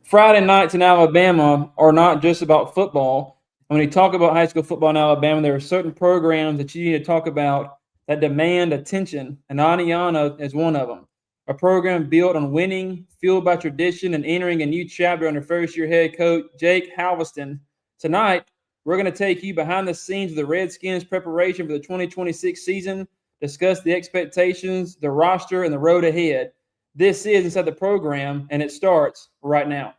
Friday nights in Alabama are not just about football. When you talk about high school football in Alabama, there are certain programs that you need to talk about that demand attention, and Oneonta is one of them. A program built on winning, fueled by tradition, and entering a new chapter under first-year head coach Jake Helveston. Tonight, we're going to take you behind the scenes of the Redskins' preparation for the 2026 season, discuss the expectations, the roster, and the road ahead. This is Inside the Program, and it starts right now.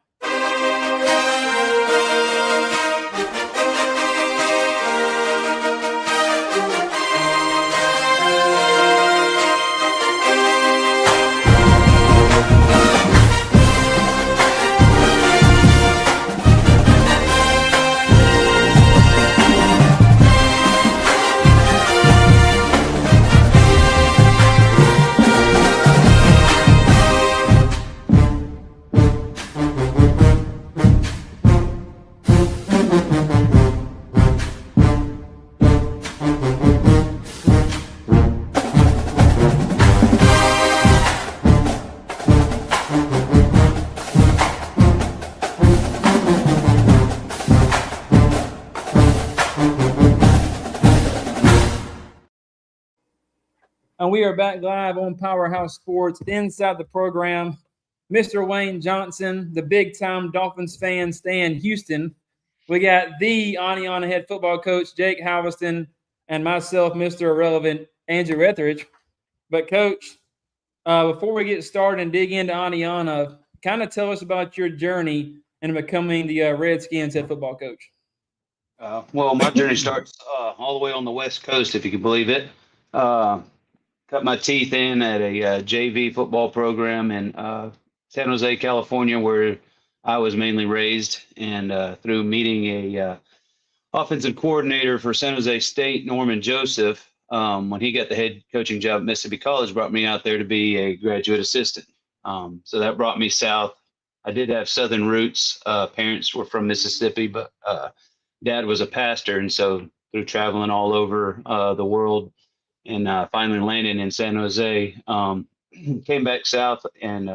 And we are back live on Powerhouse Sports inside the program. Mr. Wayne Johnson, the big-time Dolphins fan, Stan Houston. We got the Oneonta head football coach, Jake Helveston, and myself, Mr. Irrelevant, Andrew Etheridge. But, Coach, before we get started and dig into Oneonta, kind of tell us about your journey in becoming the Redskins head football coach. Well, my journey starts all the way on the West Coast, if you can believe it. Cut my teeth in at a JV football program in San Jose, California, where I was mainly raised. And through meeting a offensive coordinator for San Jose State, Norman Joseph, when he got the head coaching job at Mississippi College, brought me out there to be a graduate assistant. So that brought me south. I did have Southern roots. Parents were from Mississippi, but Dad was a pastor. And so through traveling all over the world, and finally landing in San Jose, came back south and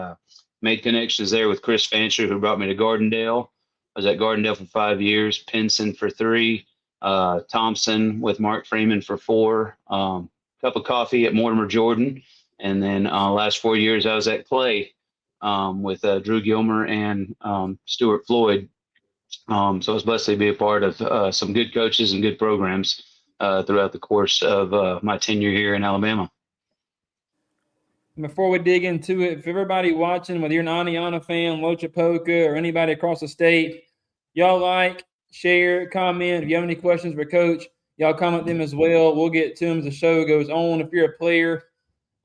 made connections there with Chris Fancher, who brought me to Gardendale. I was at Gardendale for 5 years, Pinson for 3, Thompson with Mark Freeman for 4, cup of coffee at Mortimer Jordan. And then last 4 years I was at Clay with Drew Gilmer and Stuart Floyd. So I was blessed to be a part of some good coaches and good programs throughout the course of my tenure here in Alabama. Before we dig into it, if everybody watching, whether you're an Oneonta fan, Loachapoka, or anybody across the state, y'all like, share, comment. If you have any questions for Coach, y'all comment them as well. We'll get to them as the show goes on. If you're a player,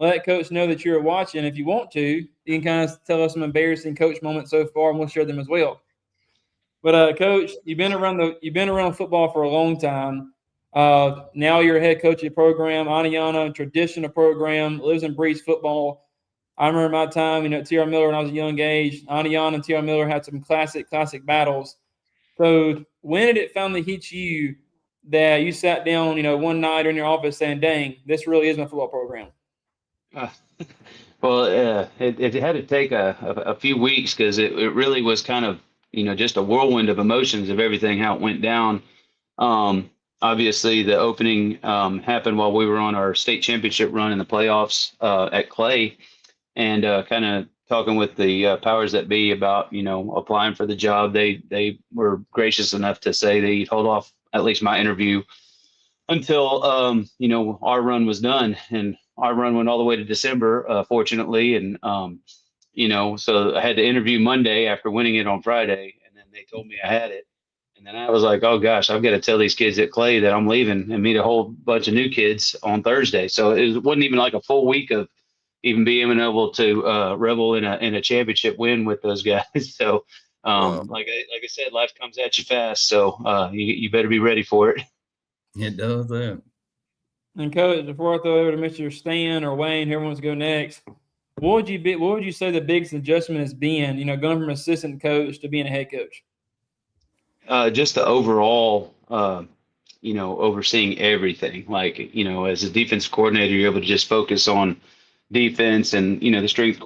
let Coach know that you're watching. If you want to, you can kind of tell us some embarrassing Coach moments so far, and we'll share them as well. But Coach, you've been around football for a long time. Now you're a head coach of the program. Oneonta, traditional program, lives and breathes football. I remember my time, at T.R. Miller when I was a young age. Oneonta and T.R. Miller had some classic battles. So when did it finally hit you that you sat down, one night in your office saying, dang, this really is my football program? Well, it had to take a few weeks because it really was kind of, just a whirlwind of emotions of everything, how it went down. Obviously, the opening happened while we were on our state championship run in the playoffs at Clay, and kind of talking with the powers that be about, applying for the job. They were gracious enough to say they'd hold off at least my interview until, our run was done. And our run went all the way to December, fortunately. And, so I had to interview Monday after winning it on Friday, and then they told me I had it. And then I was like, oh, gosh, I've got to tell these kids at Clay that I'm leaving and meet a whole bunch of new kids on Thursday. So it wasn't even like a full week of even being able to revel in a championship win with those guys. So, like I said, life comes at you fast. So you better be ready for it. It does that. And Coach, before I throw it over to Mr. Stan or Wayne, whoever wants to go next, what would you say the biggest adjustment has been, going from assistant coach to being a head coach? Just the overall, overseeing everything. Like, as a defense coordinator, you're able to just focus on defense and, the strength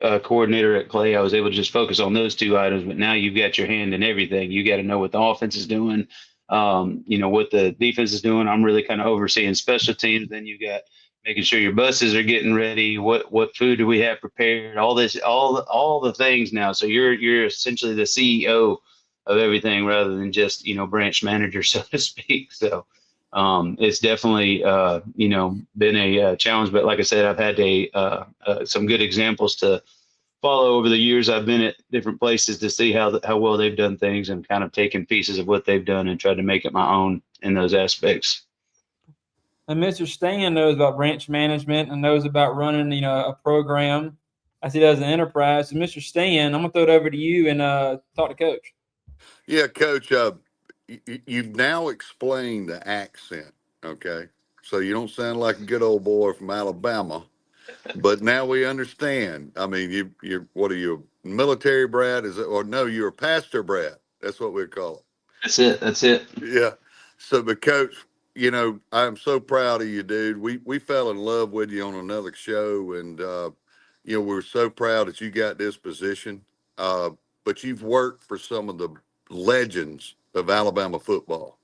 coordinator at Clay, I was able to just focus on those two items. But now you've got your hand in everything. You got to know what the offense is doing, what the defense is doing. I'm really kind of overseeing special teams. Then you got making sure your buses are getting ready. What food do we have prepared? All this, all the things now. So you're essentially the CEO of everything rather than just branch manager, so to speak. So it's definitely been a challenge. But like I said, I've had some good examples to follow over the years. I've been at different places to see how well they've done things and kind of taken pieces of what they've done and tried to make it my own in those aspects. And Mr. Stan knows about branch management and knows about running, a program as he does an enterprise. So, Mr. Stan, I'm going to throw it over to you and talk to Coach. Yeah, Coach, you've now explained the accent, okay? So you don't sound like a good old boy from Alabama, but now we understand. I mean, what are you, military brat? No, you're a pastor brat. That's what we call it. That's it. Yeah. So, but Coach, I'm so proud of you, dude. We fell in love with you on another show, and we're so proud that you got this position. But you've worked for some of the legends of Alabama football.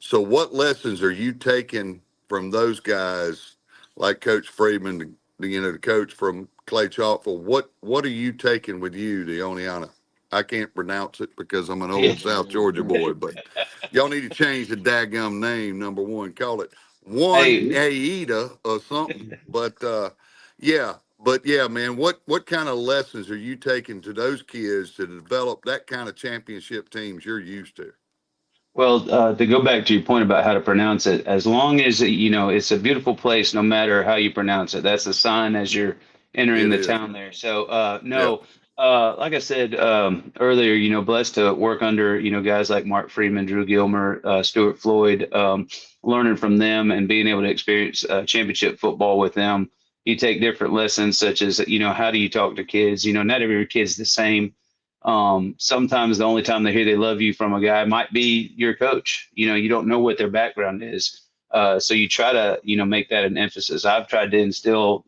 So, what lessons are you taking from those guys, like Coach Freeman, the coach from Clay Chalkville? What are you taking with you to Oneonta? I can't pronounce it because I'm an old South Georgia boy, but y'all need to change the daggum name, number one. Call it Aida or something. But man, what kind of lessons are you taking to those kids to develop that kind of championship teams you're used to? Well, to go back to your point about how to pronounce it, as long as it's a beautiful place, no matter how you pronounce it. That's a sign as you're entering the town there. So no. Like I said earlier, blessed to work under, guys like Mark Freeman, Drew Gilmer, Stuart Floyd, learning from them and being able to experience championship football with them. You take different lessons such as, how do you talk to kids? Not every kid's the same. Sometimes the only time they hear they love you from a guy might be your coach. You don't know what their background is. So you try to, make that an emphasis. I've tried to instill,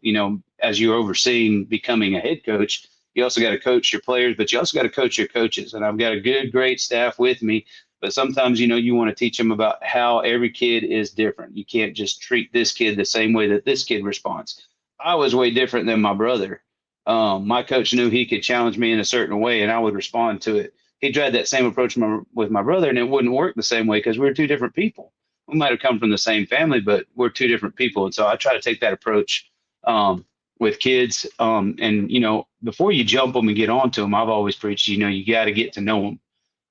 as you're overseeing becoming a head coach, you also got to coach your players, but you also got to coach your coaches. And I've got a great staff with me. But sometimes, you want to teach them about how every kid is different. You can't just treat this kid the same way that this kid responds. I was way different than my brother. My coach knew he could challenge me in a certain way, and I would respond to it. He tried that same approach with my brother, and it wouldn't work the same way because we were two different people. We might have come from the same family, but we're two different people. And so I try to take that approach with kids. And before you jump them and get onto them, I've always preached, you got to get to know them.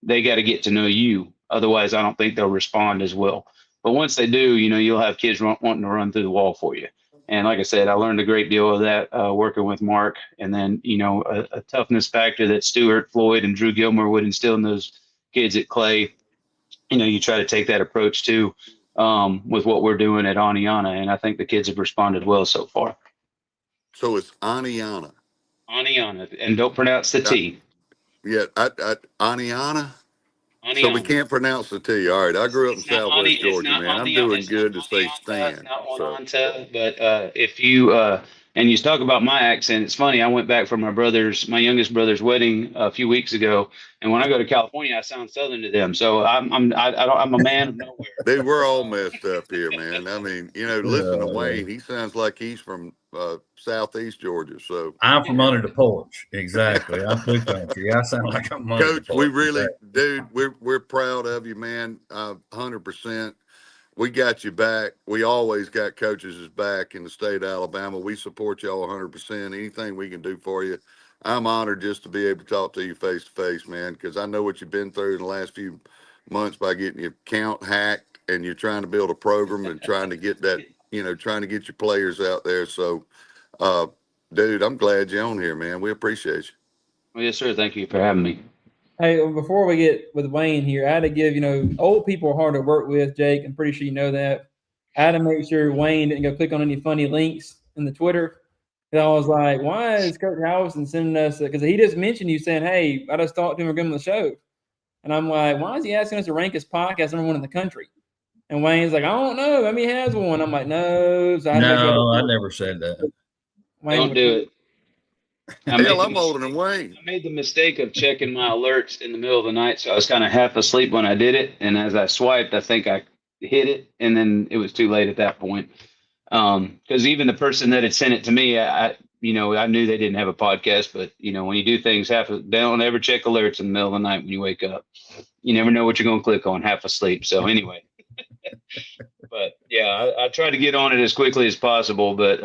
They got to get to know you. Otherwise, I don't think they'll respond as well. But once they do, you'll have kids wanting to run through the wall for you. And like I said, I learned a great deal of that working with Mark. And then, a toughness factor that Stuart Floyd and Drew Gilmer would instill in those kids at Clay. You try to take that approach too with what we're doing at Oneonta. And I think the kids have responded well so far. So it's Oneonta. Oneonta. And don't pronounce the T. Yeah, Oneonta? Oneonta. So we can't pronounce the T. All right, I grew up in Southwest Georgia, man. I'm doing good to say Stan. It's not Oneonta, but if you and you talk about my accent, it's funny. I went back for my youngest brother's wedding a few weeks ago, and when I go to California, I sound Southern to them. So I'm a man of nowhere. Dude, we're all messed up here, man. I mean, listen to Wayne. He sounds like he's from Southeast Georgia. So I'm from under the porch. Exactly. I'm blue country. I sound like I'm under Coach, the porch. we really, dude, we're proud of you, man. 100%. We got you back. We always got coaches' back in the state of Alabama. We support y'all 100%. Anything we can do for you. I'm honored just to be able to talk to you face to face, man, because I know what you've been through in the last few months by getting your account hacked, and you're trying to build a program and trying to get that, trying to get your players out there. So, dude, I'm glad you're on here, man. We appreciate you. Well, yes, sir. Thank you for having me. Hey, before we get with Wayne here, I had to give, old people are hard to work with, Jake. I'm pretty sure you know that. I had to make sure Wayne didn't go click on any funny links in the Twitter. And I was like, why is Coach Helveston sending us – because he just mentioned you saying, hey, I just talked to him, we're going to the show. And I'm like, why is he asking us to rank his podcast number one in the country? And Wayne's like, I don't know. I mean, he has one. I'm like, no. So I never said that. Wayne, don't do it. Hell, I'm older than Wayne. I made the mistake of checking my alerts in the middle of the night, so I was kind of half asleep when I did it. And as I swiped, I think I hit it, and then it was too late at that point. Because even the person that had sent it to me, I knew they didn't have a podcast, but when you do things they don't ever check alerts in the middle of the night when you wake up. You never know what you're going to click on half asleep. So anyway, but yeah, I tried to get on it as quickly as possible, but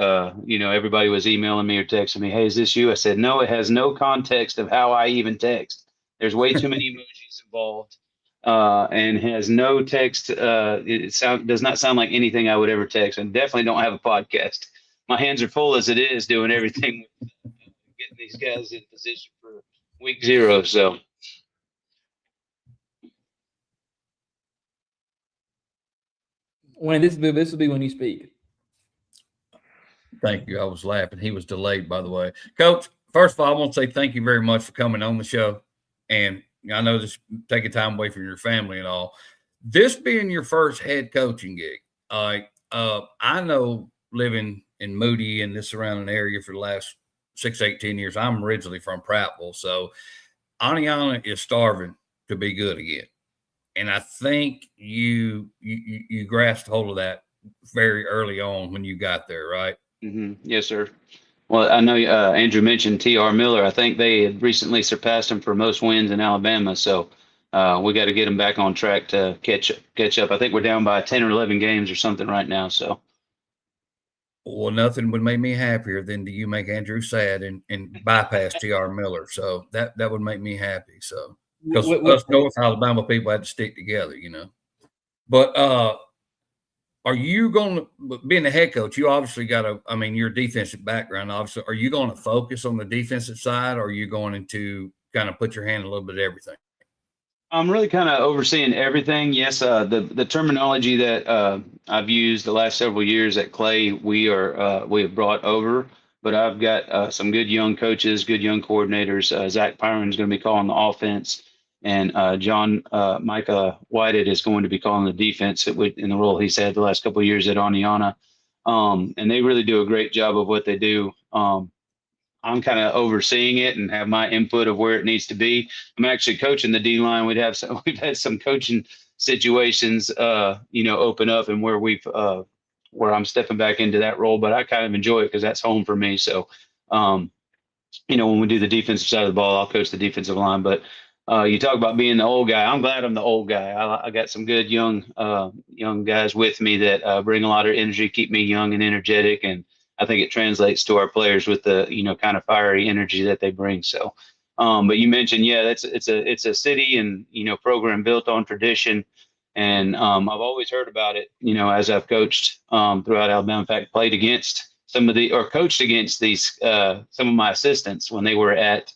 everybody was emailing me or texting me, "Hey, is this you?" I said, "No, it has no context of how I even text. There's way too many emojis involved. And has no text. Does not sound like anything I would ever text, and definitely don't have a podcast. My hands are full as it is doing everything, getting these guys in position for week 0. So, Wayne, this will be when you speak. Thank you. I was laughing. He was delayed, by the way. Coach, first of all, I want to say thank you very much for coming on the show. And I know this taking time away from your family and all. This being your first head coaching gig, I know living in Moody and this surrounding area for the last 6, 8, 10 years. I'm originally from Prattville, so Oneonta is starving to be good again. And I think you grasped hold of that very early on when you got there, right? Mm-hmm. Yes, sir. Well, I know Andrew mentioned T.R. Miller. I think they had recently surpassed him for most wins in Alabama. So we got to get them back on track to catch up. I think we're down by 10 or 11 games or something right now. So. Well, nothing would make me happier than do you make Andrew sad and bypass T.R. Miller. So that would make me happy. So because us North Alabama people had to stick together, But are you going to, being a head coach, you obviously got your defensive background, obviously. Are you going to focus on the defensive side, or are you going to kind of put your hand in a little bit of everything? I'm really kind of overseeing everything. Yes, the terminology that I've used the last several years at Clay, we have brought over, but I've got some good young coaches, good young coordinators. Zach Pyron is going to be calling the offense, and John Micah Whitehead is going to be calling the defense in the role he's had the last couple of years at Oneonta. And they really do a great job of what they do. I'm kind of overseeing it and have my input of where it needs to be. I'm actually coaching the D line. We've had some coaching situations, open up, and where I'm stepping back into that role. But I kind of enjoy it because that's home for me. So, when we do the defensive side of the ball, I'll coach the defensive line. But you talk about being the old guy. I'm glad I'm the old guy. I got some good young guys with me that bring a lot of energy, keep me young and energetic, and I think it translates to our players with the kind of fiery energy that they bring. So, but you mentioned, it's a city and program built on tradition, and I've always heard about it. As I've coached throughout Alabama, in fact, coached against these some of my assistants when they were at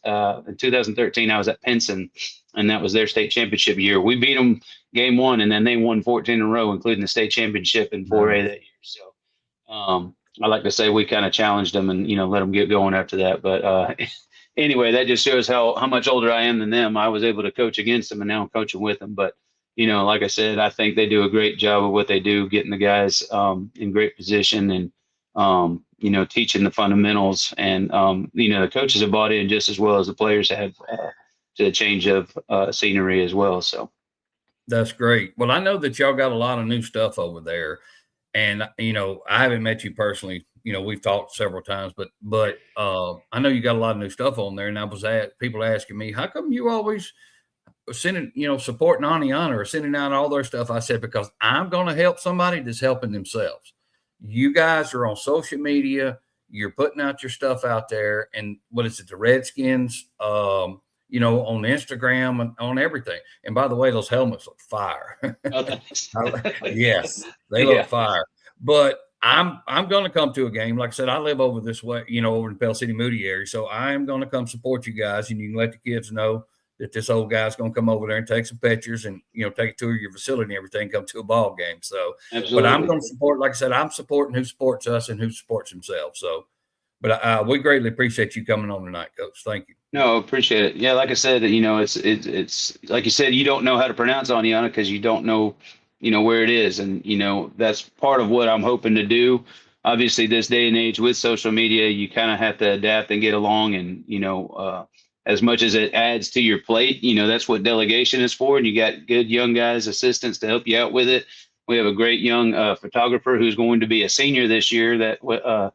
in 2013. I was at Pinson, and that was their state championship year. We beat them game 1, and then they won 14 in a row, including the state championship in 4A that year. So. I like to say we kind of challenged them and, let them get going after that. But anyway, that just shows how much older I am than them. I was able to coach against them, and now I'm coaching with them. But, like I said, I think they do a great job of what they do, getting the guys in great position and, teaching the fundamentals. And, the coaches have bought in just as well as the players have to the change of scenery as well. So. That's great. Well, I know that y'all got a lot of new stuff over there. And, I haven't met you personally. We've talked several times, but I know you got a lot of new stuff on there. And I was people asking me, how come you always sending, supporting Oneonta or sending out all their stuff? I said, because I'm going to help somebody that's helping themselves. You guys are on social media. You're putting out your stuff out there. And what is it? The Redskins, on Instagram and on everything. And by the way, those helmets look fire. Yes, they look fire. But I'm going to come to a game. Like I said, I live over this way, over in Pell City, Moody area. So I am going to come support you guys, and you can let the kids know that this old guy's going to come over there and take some pictures and, take a tour of your facility and everything, come to a ball game. So, Absolutely. But I'm going to support, like I said, I'm supporting who supports us and who supports themselves. So, but we greatly appreciate you coming on tonight, Coach. Thank you. No, appreciate it. Yeah, like I said, it's like you said, you don't know how to pronounce Oneonta because you don't know, where it is, and that's part of what I'm hoping to do. obviously this day and age with social media, you kind of have to adapt and get along. And, as much as it adds to your plate, that's what delegation is for. And you got good young guys, assistants to help you out with it. We have a great young photographer who's going to be a senior this year. That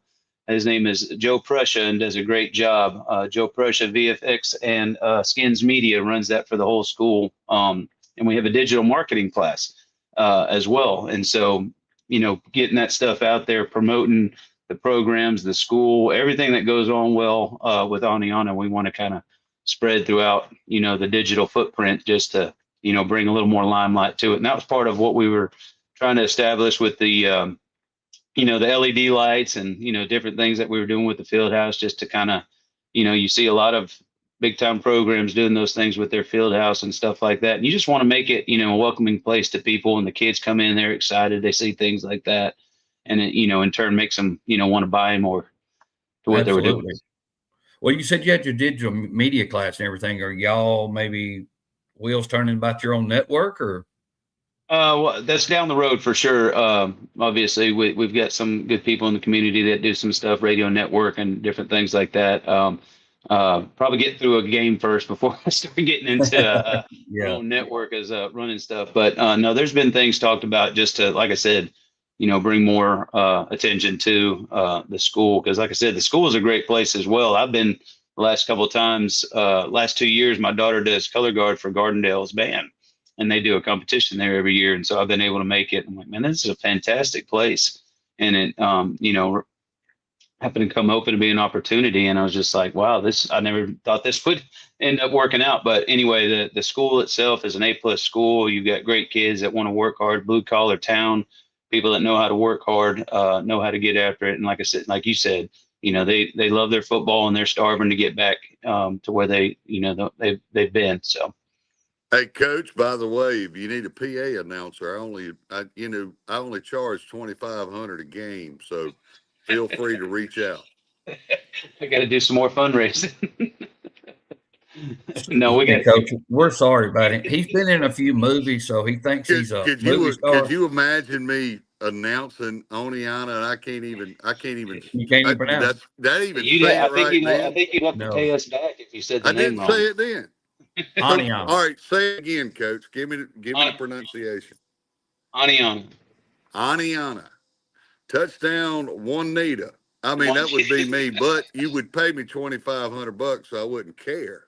his name is Joe Prussia and does a great job. Joe Prussia, VFX and Skins Media runs that for the whole school. And we have a digital marketing class as well. And so, getting that stuff out there, promoting the programs, the school, everything that goes on well with Oneonta, we want to kind of spread throughout, the digital footprint just to, bring a little more limelight to it. And that was part of what we were trying to establish with the, the LED lights and, different things that we were doing with the field house, just to kind of, you see a lot of big time programs doing those things with their field house and stuff like that. And you just want to make it, a welcoming place to people, and the kids come in, they're excited, they see things like that. And it, in turn makes them, want to buy more to what they were doing. Well, you said you had your digital media class and everything. Are y'all maybe wheels turning about your own network, or? Well, that's down the road for sure. Obviously, we've got some good people in the community that do some stuff, radio network and different things like that. Probably get through a game first before I start getting into our own network as running stuff. But no, there's been things talked about just to, like I said, bring more attention to the school, because, like I said, the school is a great place as well. I've been the last couple of times, last 2 years, my daughter does color guard for Gardendale's band, and they do a competition there every year. And so I've been able to make it. I'm like, man, this is a fantastic place. And it, happened to come open to be an opportunity. And I was just like, wow, I never thought this would end up working out. But anyway, the school itself is an A+ school. You've got great kids that want to work hard, blue collar town, people that know how to work hard, know how to get after it. And like I said, like you said, they love their football, and they're starving to get back to where they've been. So. Hey, Coach, by the way, if you need a PA announcer, I only charge $2,500 a game, so feel free to reach out. I got to do some more fundraising. No, Coach, we're sorry about it. He's been in a few movies, so he thinks he's a movie star. Could you imagine me announcing Oneonta, and I can't even. You can't even pronounce that even say it right, man. I think you'd have to pay us back if you said the name wrong. I didn't say it then. Oneonta. All right, say it again, Coach. Give me the pronunciation. Oneonta. Oneonta. Touchdown, Oneonta. I mean, that would be me, but you would pay me $2,500, so I wouldn't care.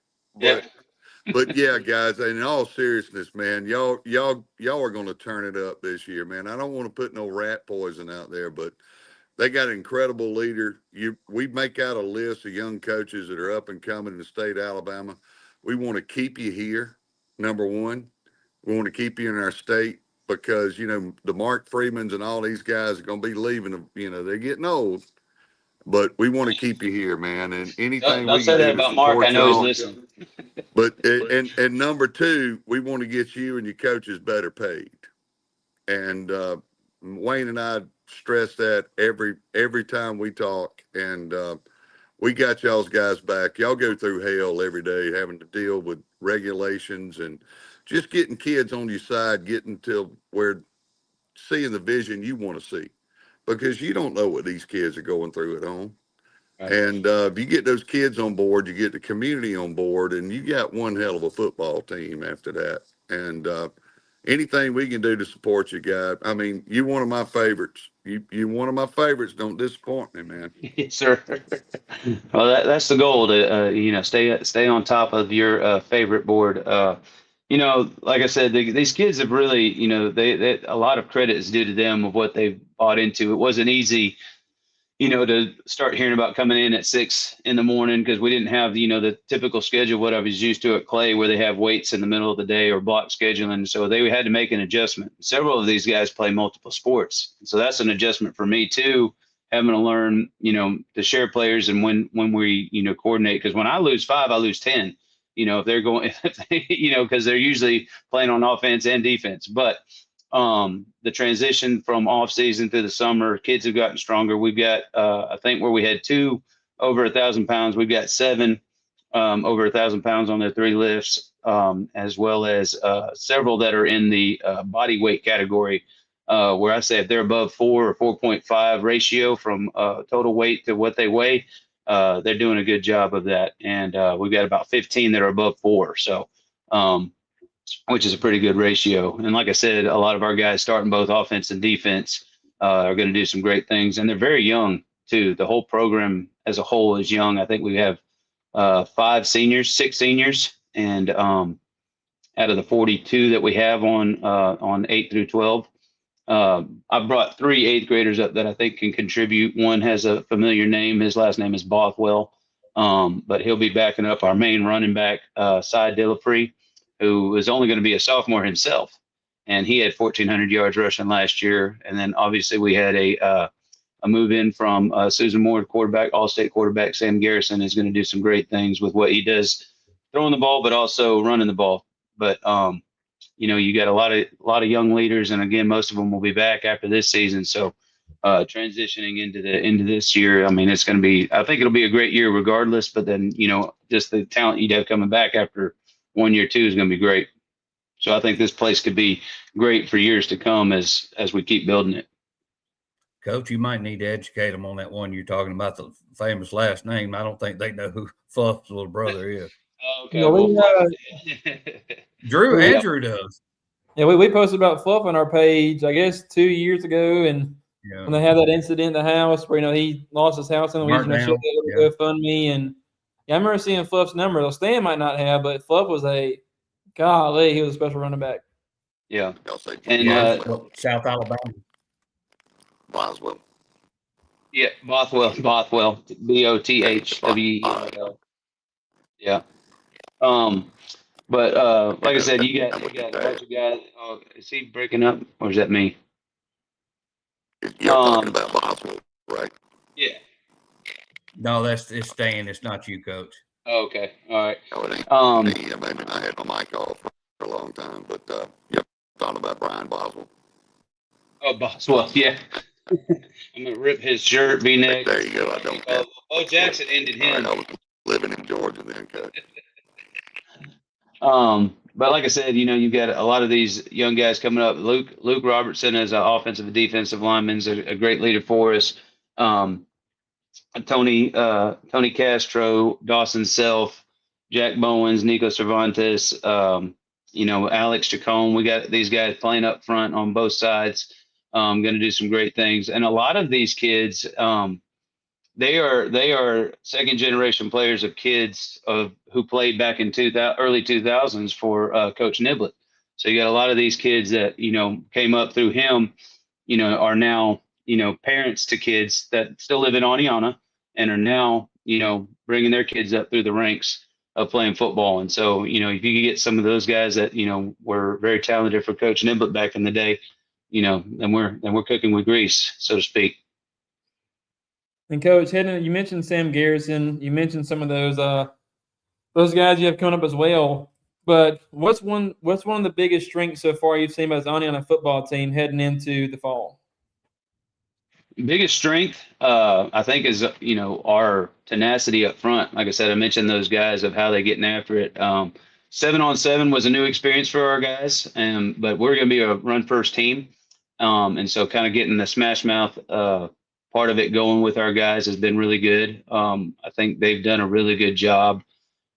But yeah, guys, in all seriousness, man, y'all are going to turn it up this year, man. I don't want to put no rat poison out there, but they got an incredible leader. We make out a list of young coaches that are up and coming in the state of Alabama. We want to keep you here, number one. We want to keep you in our state because, the Mark Freemans and all these guys are going to be leaving. They're getting old. But we want to keep you here, man. And anything don't say that about Mark. I know he's listening. But and number two, we want to get you and your coaches better paid. And Wayne and I stress that every time we talk. And we got y'all's guys back. Y'all go through hell every day having to deal with regulations and just getting kids on your side, getting to where seeing the vision you want to see. Because you don't know what these kids are going through at home. Right. And if you get those kids on board, you get the community on board, and you got one hell of a football team after that. And anything we can do to support you, guys. I mean, you're one of my favorites. You're one of my favorites. Don't disappoint me, man. Yes, sir. Well, that's the goal to, stay on top of your favorite board. Like I said, these kids have really, they a lot of credit is due to them of what they've bought into. It wasn't easy, to start hearing about coming in at 6 a.m. because we didn't have, the typical schedule, what I was used to at Clay, where they have weights in the middle of the day or block scheduling. So they had to make an adjustment. Several of these guys play multiple sports. So that's an adjustment for me too, having to learn, to share players and when we, coordinate. Because when I lose 5, I lose 10. If they're going, because they're usually playing on offense and defense. But the transition from off season through the summer, kids have gotten stronger. We've got, I think where we had 2 over 1,000 pounds, we've got 7 over 1,000 pounds on their 3 lifts, as well as several that are in the body weight category where I say if they're above 4 or 4.5 ratio from total weight to what they weigh, they're doing a good job of that. And we've got about 15 that are above 4. So, which is a pretty good ratio. And like I said, a lot of our guys starting both offense and defense are going to do some great things. And they're very young, too. The whole program as a whole is young. I think we have 6 seniors. And out of the 42 that we have on 8 through 12, I brought 3 eighth graders up that I think can contribute. One has a familiar name. His last name is Bothwell, but he'll be backing up our main running back, Cy Dillapre, who is only going to be a sophomore himself. And he had 1,400 yards rushing last year. And then obviously we had a move in from Susan Moore, quarterback, All-State quarterback. Sam Garrison is going to do some great things with what he does, throwing the ball, but also running the ball. But you got a lot of young leaders, and again, most of them will be back after this season. So transitioning into this year, I mean, it's going to be. I think it'll be a great year regardless. But then just the talent you'd have coming back after 1 year, 2 is going to be great. So I think this place could be great for years to come as we keep building it. Coach, you might need to educate them on that one you're talking about, the famous last name. I don't think they know who Fluff's little brother is. Okay. Andrew does. Yeah, we posted about Fluff on our page, I guess 2 years ago, and when they had that incident in the house where he lost his house and we showed that little GoFundMe, and I remember seeing Fluff's number. Though Stan might not have, but Fluff was he was a special running back. Yeah, and South Alabama. Boswell. Yeah, Bothwell, Bothwell. Yeah. But like I said, you got a bunch of guys. Oh, is he breaking up, or is that me? You're talking about Boswell, right? Yeah. No, it's Stan. It's not you, Coach. Oh, okay. All right. No, it ain't me. Maybe I had my mic off for a long time, but talking about Brian Boswell. Oh, Boswell, yeah. I'm gonna rip his shirt, V-neck. There you go. I don't. Bo Jackson ended him. Right, I was living in Georgia then, Coach. But like I said, you've got a lot of these young guys coming up. Luke Robertson as an offensive and defensive lineman is a great leader for us. Tony Castro, Dawson Self, Jack Bowens, Nico Cervantes, Alex Chacon. We got these guys playing up front on both sides. Going to do some great things. And a lot of these kids, they are second generation players of kids who played back in early 2000s for Coach Niblett. So you got a lot of these kids that came up through him, are now parents to kids that still live in Oneonta and are now bringing their kids up through the ranks of playing football. And so if you could get some of those guys that were very talented for Coach Niblett back in the day, then we're cooking with grease, so to speak. And Coach, you mentioned Sam Garrison. You mentioned some of those guys you have coming up as well. But what's one of the biggest strengths so far you've seen by the Oneonta football team heading into the fall? Biggest strength, I think, is our tenacity up front. Like I said, I mentioned those guys of how they're getting after it. 7-on-7 was a new experience for our guys, but we're going to be a run-first team, and so kind of getting the smash mouth part of it going with our guys has been really good. I think they've done a really good job.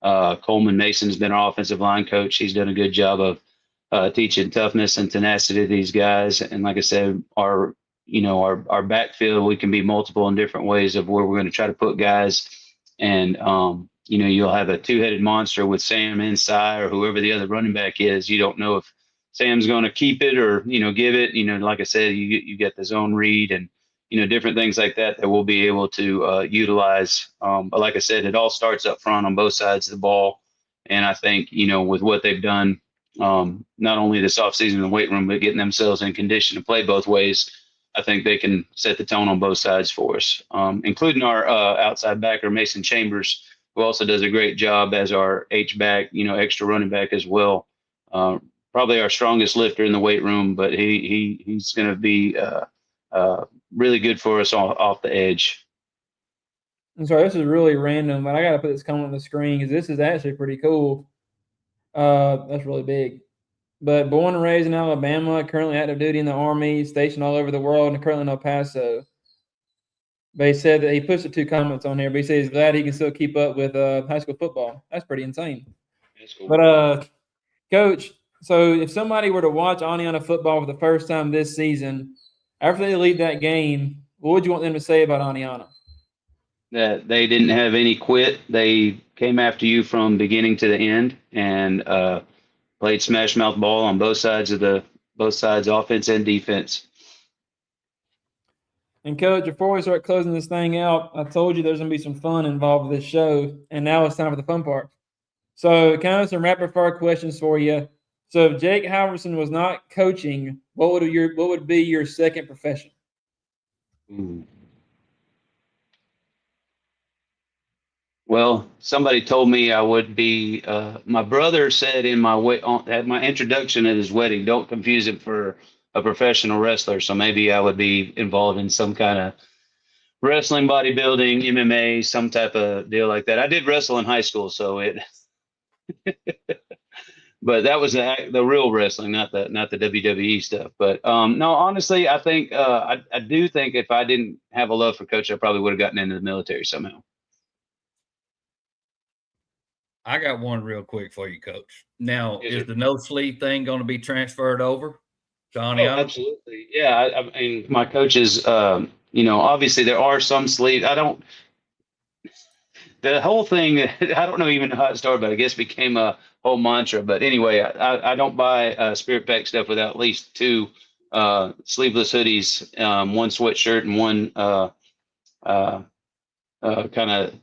Coleman Mason's been our offensive line coach. He's done a good job of teaching toughness and tenacity to these guys. And like I said, our backfield, we can be multiple in different ways of where we're going to try to put guys. And, you'll have a two-headed monster with Sam inside or whoever the other running back is. You don't know if Sam's going to keep it or, give it. Like I said, you get the zone read and, different things like that we'll be able to utilize. But like I said, it all starts up front on both sides of the ball. And I think, with what they've done, not only this offseason in the weight room, but getting themselves in condition to play both ways, I think they can set the tone on both sides for us, including our outside backer, Mason Chambers, who also does a great job as our H-back, extra running back as well. Probably our strongest lifter in the weight room, but he's going to be really good for us off the edge. I'm sorry, this is really random, but I got to put this comment on the screen because this is actually pretty cool. That's really big. but born and raised in Alabama, currently active duty in the Army, stationed all over the world, and currently in El Paso. But he said that he puts the 2 comments on here, but he says he's glad he can still keep up with high school football. That's pretty insane. That's cool. But, Coach, so if somebody were to watch Oneonta football for the first time this season, after they leave that game, what would you want them to say about Oneonta? That they didn't have any quit. They came after you from beginning to the end and played smash mouth ball on both sides, offense and defense. And, Coach, before we start closing this thing out, I told you there's going to be some fun involved with this show, and now it's time for the fun part. So, kind of some rapid-fire questions for you. So, if Jake Halverson was not coaching, what would be your second profession? Well, somebody told me I would be. My brother said at my introduction at his wedding, don't confuse him for a professional wrestler. So maybe I would be involved in some kind of wrestling, bodybuilding, MMA, some type of deal like that. I did wrestle in high school, so it. But that was the real wrestling, not the WWE stuff. But no, honestly, I think I do think if I didn't have a love for coaching, I probably would have gotten into the military somehow. I got one real quick for you, Coach. Now, Yes, is sir. the no sleep thing going to be transferred over to Oh, Oneonta? absolutely. Yeah. I mean, my coaches, obviously there are some sleep. The whole thing, I don't even know how it started, but I guess became a whole mantra. But anyway, I don't buy Spirit Pack stuff without at least 2 sleeveless hoodies, 1 sweatshirt and 1 kind of,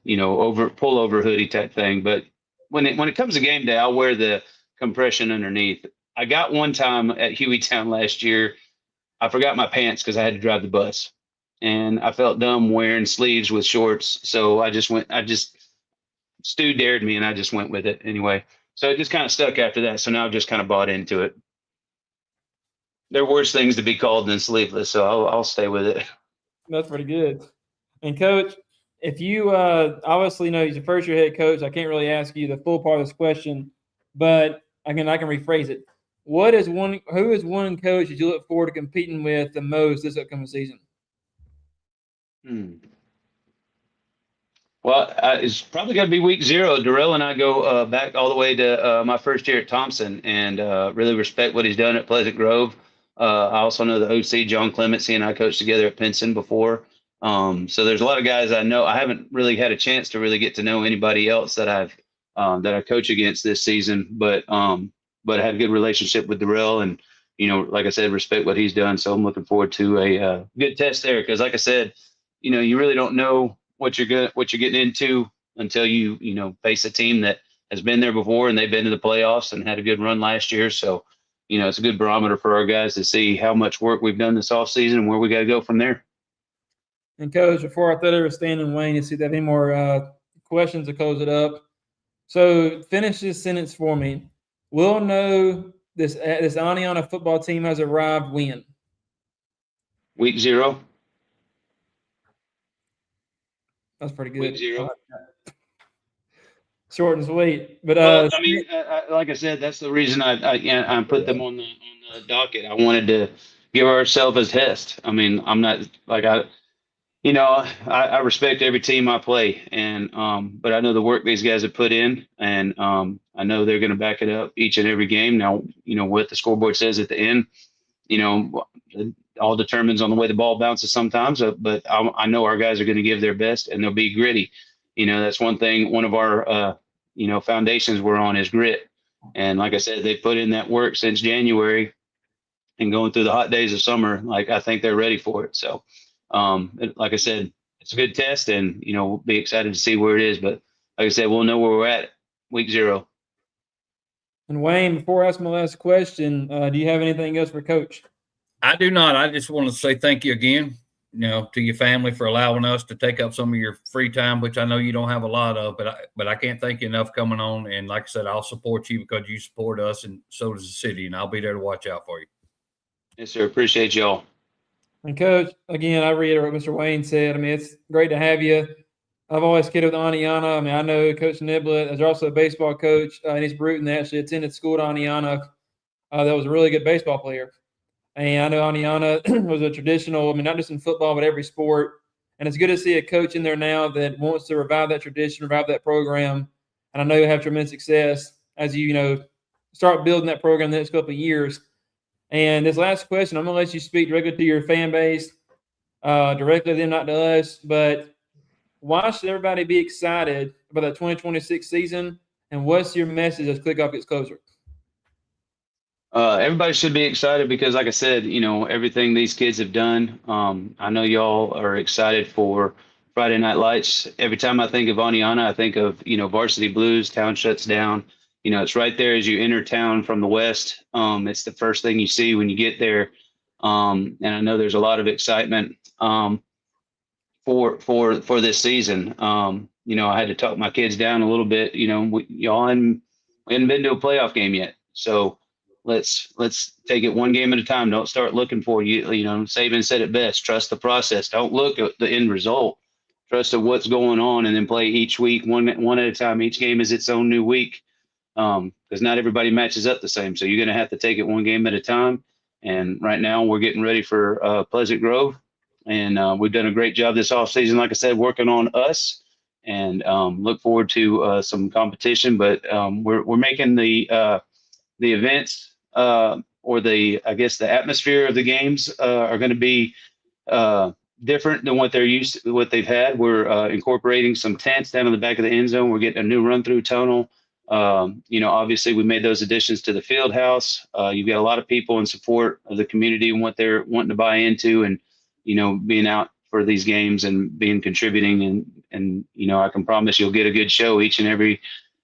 pullover hoodie type thing. But when it comes to game day, I'll wear the compression underneath. I got one time at Hueytown last year, I forgot my pants because I had to drive the bus, and I felt dumb wearing sleeves with shorts. So Stu dared me, and I just went with it anyway. So it just kind of stuck after that. So now I've just kind of bought into it. There are worse things to be called than sleeveless, so I'll stay with it. That's pretty good. And, Coach, if you obviously know he's a first-year head coach, I can't really ask you the full part of this question, but I can rephrase it. Who is one coach that you look forward to competing with the most this upcoming season? Well, it's probably going to be week 0. Darrell and I go back all the way to my first year at Thompson, and really respect what he's done at Pleasant Grove. I also know the OC, John Clements. He and I coached together at Pinson before. So there's a lot of guys I know. I haven't really had a chance to really get to know anybody else that I coach against this season, but I had a good relationship with Darrell, and like I said, respect what he's done. So I'm looking forward to a good test there, because like I said, you really don't know what you're getting into until you face a team that has been there before, and they've been to the playoffs and had a good run last year. So it's a good barometer for our guys to see how much work we've done this offseason and where we got to go from there. And, Coach, before I throw it over to Stan and Wayne to see if they have any more questions to close it up. So finish this sentence for me. We'll know this Oneonta football team has arrived when? Week 0. That's pretty good. Week 0. Short and sweet. But Well, I mean, like I said, that's the reason I put them on the docket. I wanted to give ourselves a test. I mean, I'm not like I respect every team I play, and but I know the work these guys have put in, and I know they're going to back it up each and every game. Now, what the scoreboard says at the end, it all determines on the way the ball bounces sometimes. But I know our guys are going to give their best, and they'll be gritty. That's one thing. One of our foundations we're on is grit, and like I said, they put in that work since January, and going through the hot days of summer. Like, I think they're ready for it. So. Like I said, it's a good test, and we'll be excited to see where it is. But like I said, we'll know where we're at week 0. And Wayne, before I ask my last question, do you have anything else for Coach? I do not. I just want to say thank you again, to your family for allowing us to take up some of your free time, which I know you don't have a lot of, but I can't thank you enough coming on. And like I said, I'll support you because you support us, and so does the city, and I'll be there to watch out for you. Yes, sir. Appreciate y'all. And, Coach, again, I reiterate what Mr. Wayne said. I mean, it's great to have you. I've always kidded with Oneonta. I mean, I know Coach Niblett is also a baseball coach, and he's Bruton. They actually attended school at Oneonta. that was a really good baseball player. And I know Oneonta was a traditional, not just in football, but every sport. And it's good to see a coach in there now that wants to revive that tradition, revive that program. And I know you'll have tremendous success as you start building that program the next couple of years. And this last question, I'm going to let you speak directly to your fan base, directly to them, not to us. But why should everybody be excited about the 2026 season? And what's your message as Kickoff gets closer? Everybody should be excited because, like I said, everything these kids have done. I know y'all are excited for Friday Night Lights. Every time I think of Oneonta, I think of, Varsity Blues. Town shuts down. It's right there as you enter town from the west. It's the first thing you see when you get there. And I know there's a lot of excitement for this season. I had to talk my kids down a little bit. We hadn't been to a playoff game yet, so let's take it one game at a time. Don't start looking for Saban said it best. Trust the process. Don't look at the end result. Trust at what's going on, and then play each week one at a time. Each game is its own new week, because not everybody matches up the same. So you're going to have to take it one game at a time. And right now we're getting ready for Pleasant Grove, and we've done a great job this offseason, like I said, working on us, and look forward to some competition. But we're making the events or the atmosphere of the games are going to be different than what they're used to, what they've had. We're incorporating some tents down in the back of the end zone. We're getting a new run-through tunnel. Obviously we made those additions to the field house. You've got a lot of people in support of the community and what they're wanting to buy into, and, being out for these games and being contributing. And I can promise you'll get a good show each and every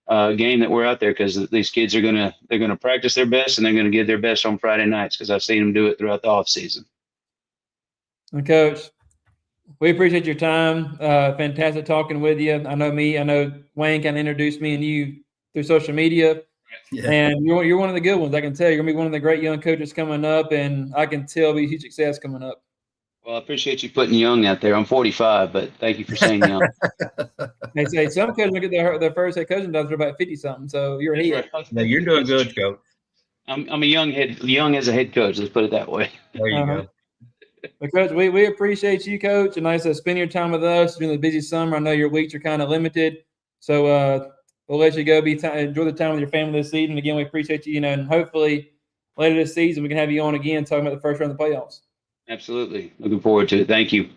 game that we're out there, because these kids they're going to practice their best, and they're going to give their best on Friday nights, because I've seen them do it throughout the off season. And Coach, we appreciate your time. Fantastic talking with you. I know Wayne kind of introduced me and you through social media. Yeah. And you're one of the good ones. I can tell you're going to be one of the great young coaches coming up, and I can tell be huge success coming up. Well, I appreciate you putting young out there. I'm 45, but thank you for saying young. They say some coaches get their first head coaching jobs for about 50-something, so you're here. Right. No, you're doing good, Coach. I'm a young as a head coach. Let's put it that way. There you go. But Coach, we appreciate you, Coach, and like I said, spend your time with us during the busy summer. I know your weeks are kind of limited, so we'll let you go. Enjoy the time with your family this season. Again, we appreciate you, and hopefully later this season we can have you on again talking about the first round of the playoffs. Absolutely. Looking forward to it. Thank you.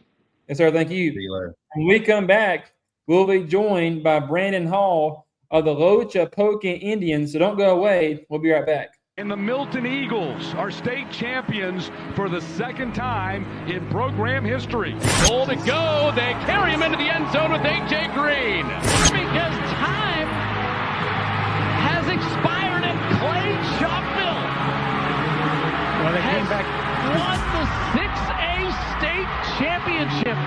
Yes, sir. Thank you. See you later. When we come back, we'll be joined by Branden Hall of the Loachapoka Indians. So don't go away. We'll be right back. And the Milton Eagles are state champions for the second time in program history. Goal to go. They carry him into the end zone with A.J. Green. Because time has expired and Clay Chalkville won the 6A state championship.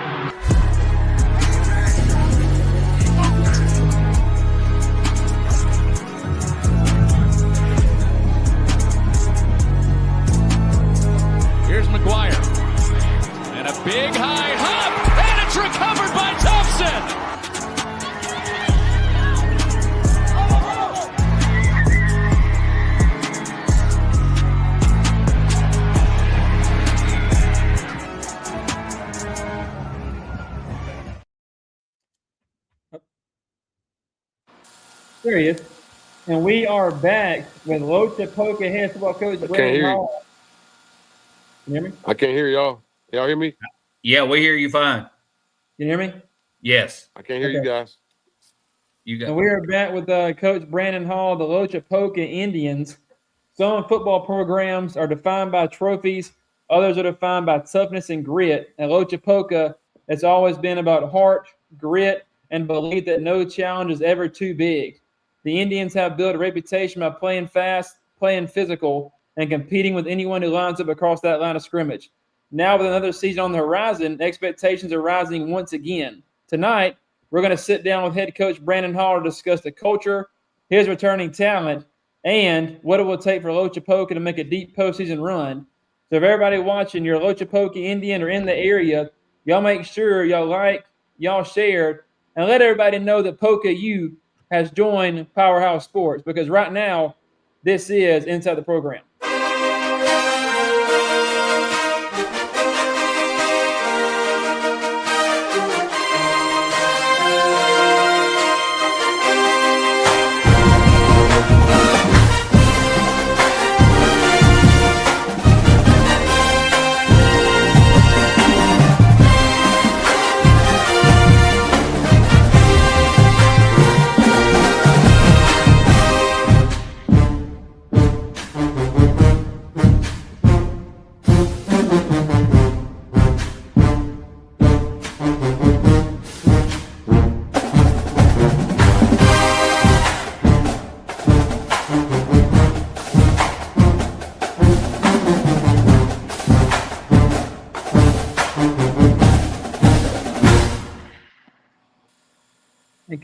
Here's McGuire. And a big high hop. And it's recovered by Thompson. There he is. And we are back with Loachapoka head football coach Branden Hall. Can you hear me? I can't hear y'all. Y'all hear me? Yeah, we hear you fine. Can you hear me? Yes. I can't hear you guys. And we are back with Coach Branden Hall, the Loachapoka Indians. Some football programs are defined by trophies. Others are defined by toughness and grit. At Loachapoka, it's always been about heart, grit, and belief that no challenge is ever too big. The Indians have built a reputation by playing fast, playing physical, and competing with anyone who lines up across that line of scrimmage. Now with another season on the horizon, expectations are rising once again. Tonight, we're going to sit down with head coach Branden Hall to discuss the culture, his returning talent, and what it will take for Loachapoka to make a deep postseason run. So if everybody watching, you're a Loachapoka Indian or in the area, y'all make sure y'all like, y'all share, and let everybody know that Poka U has joined Powerhouse Sports, because right now, this is Inside the Program.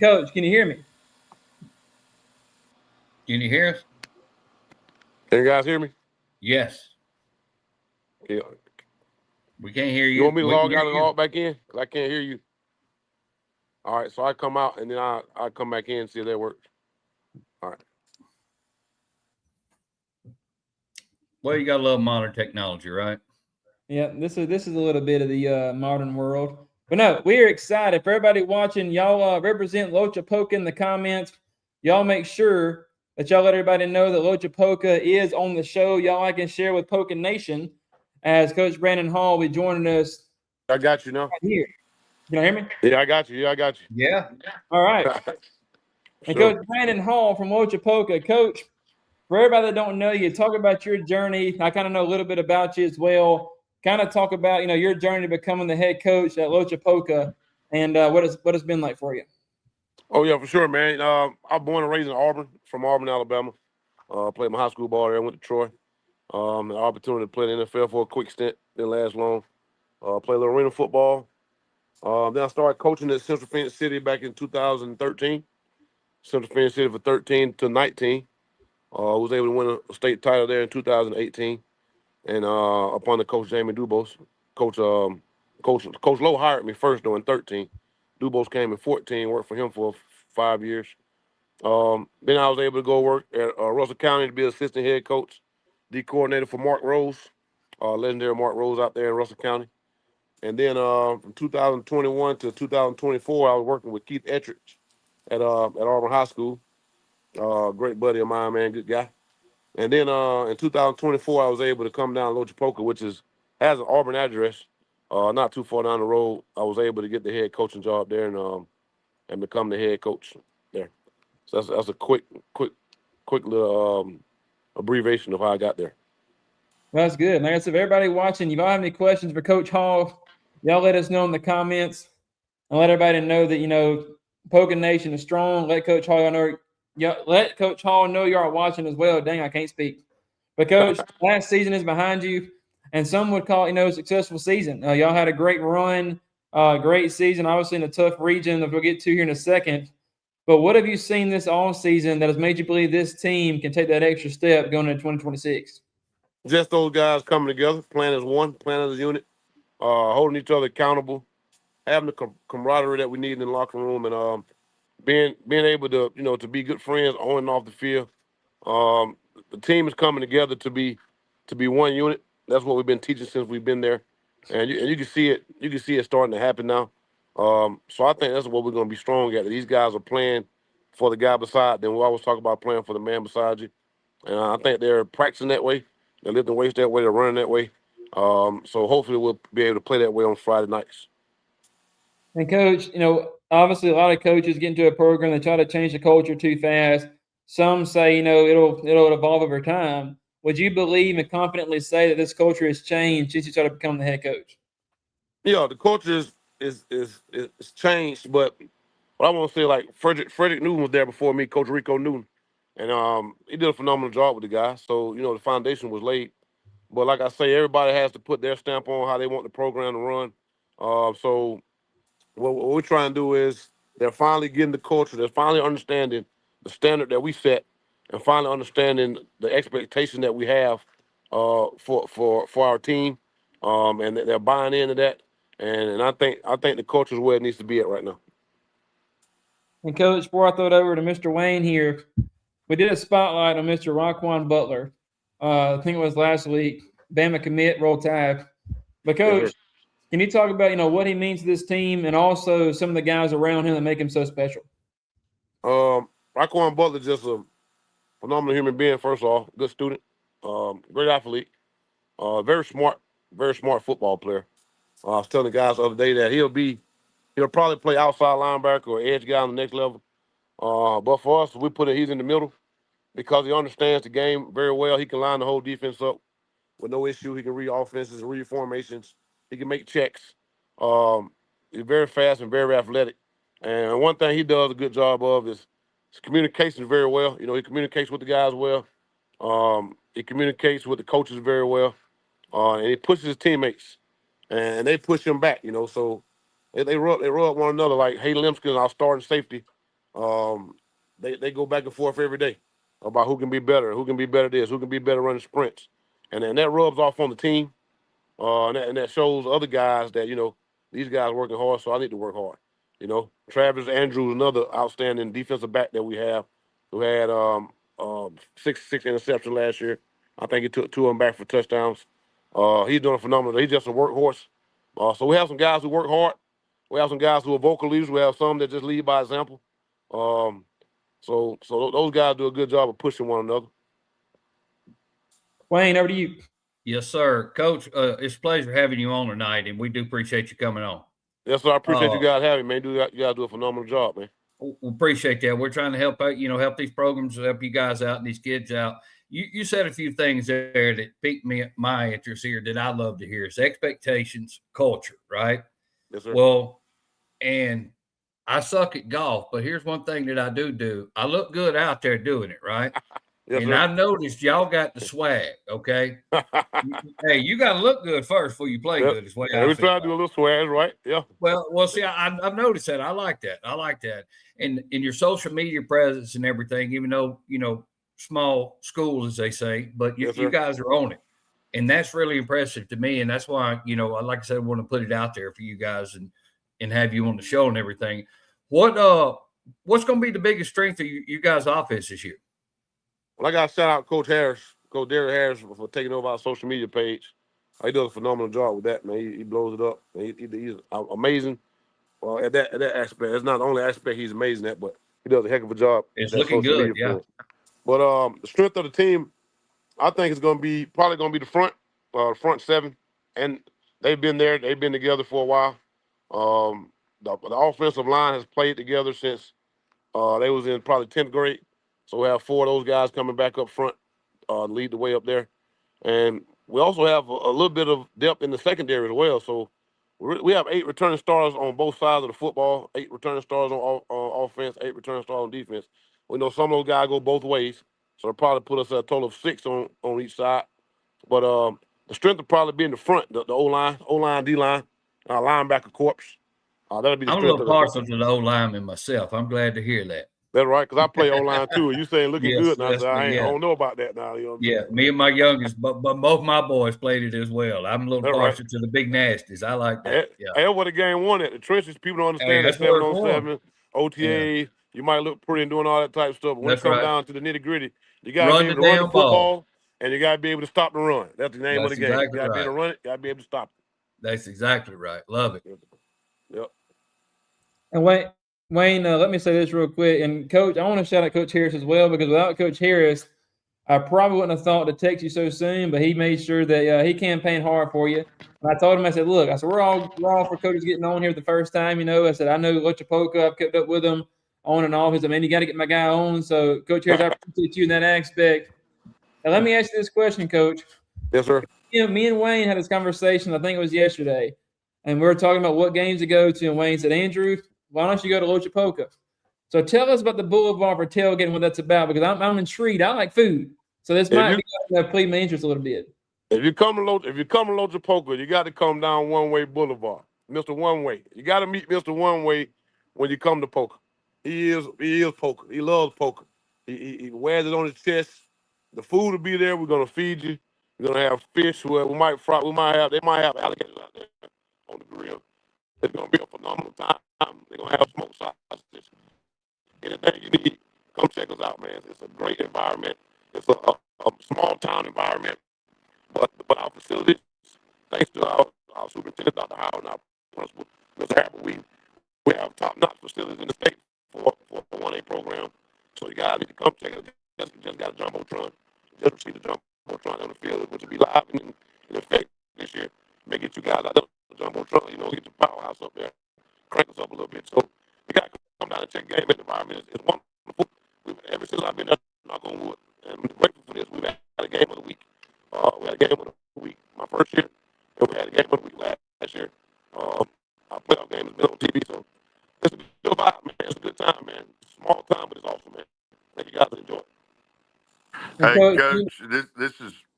Coach, can you hear me? Can you hear us? Can you guys hear me? Yes. Yeah. We can't hear you. You want me to We can log hear out and you. log back in? 'Cause I can't hear you. All right, so I come out and then I come back in and see if that works. All right. Well, you got to love modern technology, right? Yeah, this is a little bit of the modern world. But no, we are excited. For everybody watching, y'all represent Loachapoka in the comments. Y'all make sure that y'all let everybody know that Loachapoka is on the show. Y'all like and share with Poka Nation as Coach Branden Hall will be joining us I got you now. right here. Can you hear me? Yeah, I got you. Yeah, I got you. Yeah. All right. And Sure. Coach Branden Hall from Loachapoka. Coach, for everybody that don't know you, talk about your journey. I kind of know a little bit about you as well. Kind of talk about, your journey to becoming the head coach at Loachapoka and what it's been like for you. Oh yeah, for sure, man. I was born and raised in Auburn, from Auburn, Alabama. Played my high school ball there. Went to Troy. The opportunity to play in the NFL for a quick stint. Didn't last long. Played a little arena football. Then I started coaching at Central Phoenix City back in 2013. Central Phoenix City for 13 to 19. Was able to win a state title there in 2018. And up under Coach Jamie Dubose. Coach Lowe hired me first though in 13. Dubose came in 14, worked for him for 5 years. Then I was able to go work at Russell County to be assistant head coach, D coordinator for Mark Rose, legendary Mark Rose out there in Russell County. And then from 2021 to 2024, I was working with Keith Etridge at Auburn High School. Great buddy of mine, man, good guy. And then in 2024, I was able to come down to Loachapoka, which has an Auburn address, not too far down the road. I was able to get the head coaching job there and become the head coach there. So that's a quick little abbreviation of how I got there. Well, that's good. Like I said, if everybody watching, if y'all have any questions for Coach Hall, y'all let us know in the comments and let everybody know that, Poka Nation is strong. Let Coach Hall know. Let Coach Hall know you are watching as well. Dang, I can't speak. But Coach, last season is behind you, and some would call it, a successful season. Y'all had a great run, great season. Obviously in a tough region that we'll get to here in a second. But what have you seen this all season that has made you believe this team can take that extra step going into 2026? Just those guys coming together, playing as one, playing as a unit, holding each other accountable, having the camaraderie that we need in the locker room, and being able to to be good friends on and off the field. The team is coming together to be one unit. That's what we've been teaching since we've been there, and you can see it. You can see it starting to happen now. So I think that's what we're going to be strong at. These guys are playing for the guy beside them. We always talk about playing for the man beside you, and I think they're practicing that way. They're lifting weights that way. They're running that way. So hopefully we'll be able to play that way on Friday nights. And Coach, obviously a lot of coaches get into a program, they try to change the culture too fast. Some say, it'll evolve over time. Would you believe and confidently say that this culture has changed since you started to become the head coach? Yeah, the culture is changed, but what I want to say, like Frederick Newton was there before me, Coach Rico Newton, and he did a phenomenal job with the guys. So the foundation was laid. But like I say, everybody has to put their stamp on how they want the program to run. So what we're trying to do is they're finally getting the culture. They're finally understanding the standard that we set, and finally understanding the expectation that we have for our team. And they're buying into that. And I think the culture is where it needs to be at right now. And Coach, before I throw it over to Mr. Wayne here, we did a spotlight on Mr. Raquan Butler. I think it was last week. Bama commit, roll tide. But Coach, can you talk about what he means to this team and also some of the guys around him that make him so special? Raquan Butler just a phenomenal human being. First off, good student, great athlete, very smart football player. I was telling the guys the other day that he'll probably play outside linebacker or edge guy on the next level. But for us, he's in the middle because he understands the game very well. He can line the whole defense up with no issue. He can read offenses, read formations. He can make checks. He's very fast and very athletic. And one thing he does a good job of is his communication very well. He communicates with the guys well. He communicates with the coaches very well. And he pushes his teammates. And they push him back, So they rub one another. Like Hayden Limpkin, our starting safety, They go back and forth every day about who can be better this, who can be better running sprints, and that rubs off on the team, and that shows other guys that these guys working hard, so I need to work hard. Travis Andrews, another outstanding defensive back that we have, who had six interceptions last year. I think he took 2 of them back for touchdowns. He's doing a phenomenal. He's just a workhorse. So we have some guys who work hard. We have some guys who are vocal leaders. We have some that just lead by example. So those guys do a good job of pushing one another. Wayne, over to you. Yes, sir. Coach, it's a pleasure having you on tonight, and we do appreciate you coming on. Yes, sir. I appreciate you guys having me, man. You guys do a phenomenal job, man. We appreciate that. We're trying to help out, help these programs, help you guys out and these kids out. You said a few things there that piqued my interest here that I love to hear. It's expectations, culture, right? Yes, sir. Well, and I suck at golf, but here's one thing that I do. I look good out there doing it, right? Yes, and sir. I noticed y'all got the swag, okay? Hey, you got to look good first before you play good. Is what we try to do a little swag, right? Yeah. Well, see, I've noticed that. I like that. And in your social media presence and everything, even though, small schools, as they say, but you guys are on it. And that's really impressive to me. And that's why, like I said, I want to put it out there for you guys and have you on the show and everything. What's going to be the biggest strength of you guys' offense this year? Well, I got to shout out Coach Derek Harris for taking over our social media page. He does a phenomenal job with that, man. He blows it up. He's amazing at that aspect. That's not the only aspect he's amazing at, but he does a heck of a job. It's looking good, yeah. But the strength of the team, I think it's probably going to be the front 7, and they've been there. They've been together for a while. The offensive line has played together since they was in probably 10th grade. So we have 4 of those guys coming back up front, lead the way up there. And we also have a little bit of depth in the secondary as well. So we have 8 returning stars on both sides of the football, 8 returning stars on offense, 8 returning stars on defense. We know some of those guys go both ways. So they'll probably put us at a total of 6 on each side. But the strength will probably be in the front, the O-line, D-line, linebacker corps. That'll be the strength. I'm a little partial to the O-lineman myself. I'm glad to hear that. That's right, because I play O-line too. You saying looking good, and I said, I yeah. don't know about that now. Me and my youngest, but both my boys played it as well. I'm a little partial to the big nasties. I like that. That's what the game won at the trenches. People don't understand that 7-on-7, OTA. Yeah. You might look pretty and doing all that type of stuff, but when it comes down to the nitty gritty, you got to be able to run the football, and you got to be able to stop the run. That's the name of the game. You got to be able to run it. You got to be able to stop it. That's exactly right. Love it. Yep. And Wayne, let me say this real quick. And Coach, I want to shout out Coach Harris as well, because without Coach Harris, I probably wouldn't have thought to text you so soon, but he made sure that he campaigned hard for you. And I told him, I said, look, we're all for coaches getting on here the first time. I said, I know Loachapoka. I've kept up with him on and off. He said, man, you got to get my guy on. So, Coach Harris, I appreciate you in that aspect. Now, let me ask you this question, Coach. Yes, sir. Me and Wayne had this conversation, I think it was yesterday, and we were talking about what games to go to, and Wayne said, Andrew, why don't you go to Loachapoka? So tell us about the Boulevard for tailgating, what that's about, because I'm intrigued. I like food. So this might plead my interest a little bit. If you come to Loachapoka, you got to come down One Way Boulevard. Mr. One Way. You got to meet Mr. One Way when you come to poker. He is poker. He loves poker. He wears it on his chest. The food will be there. We're gonna feed you. We're gonna have fish. They might have alligators out there on the grill. It's gonna be a phenomenal time. They're gonna have smoked sausage. Anything you need, come check us out, man. It's a great environment. It's a small town environment, but our facilities, thanks to our superintendent, Dr. Howard, and our principal, Mr. Harper, we have top-notch facilities in the state for a 1A program. So you guys need to come check it out. Just got a jumbotron. Just received a jumbotron on the field, which will be live in effect this year. May get you guys out there the jumbotron, get your Powerhouse up there, crank us up a little bit. So you got to come down and check game environment. It's wonderful. Ever since I've been there, knock on wood, and I'm grateful for this. We've had a game of the week. We had a game of the week my first year, and we had a game of the week last year. Our playoff game has been on TV, so it's a good vibe, man. It's a good time, man. Small time, but it's awesome, man. Thank you guys to enjoy. Hey, Coach,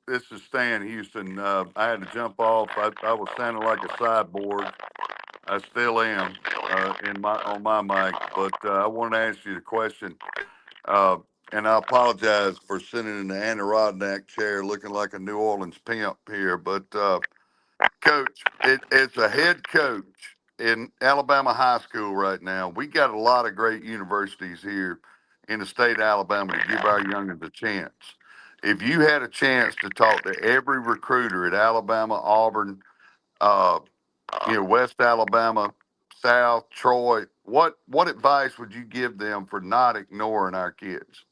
this is Stan Houston. I had to jump off. I was sounding like a sideboard. I still am. on my mic, but I want to ask you the question. And I apologize for sitting in the Adirondack chair looking like a New Orleans pimp here, but Coach, it's a head coach in Alabama high school right now. We got a lot of great universities here in the state of Alabama to give our youngins a chance. If you had a chance to talk to every recruiter at Alabama, Auburn, West Alabama, South, Troy, what advice would you give them for not ignoring our kids?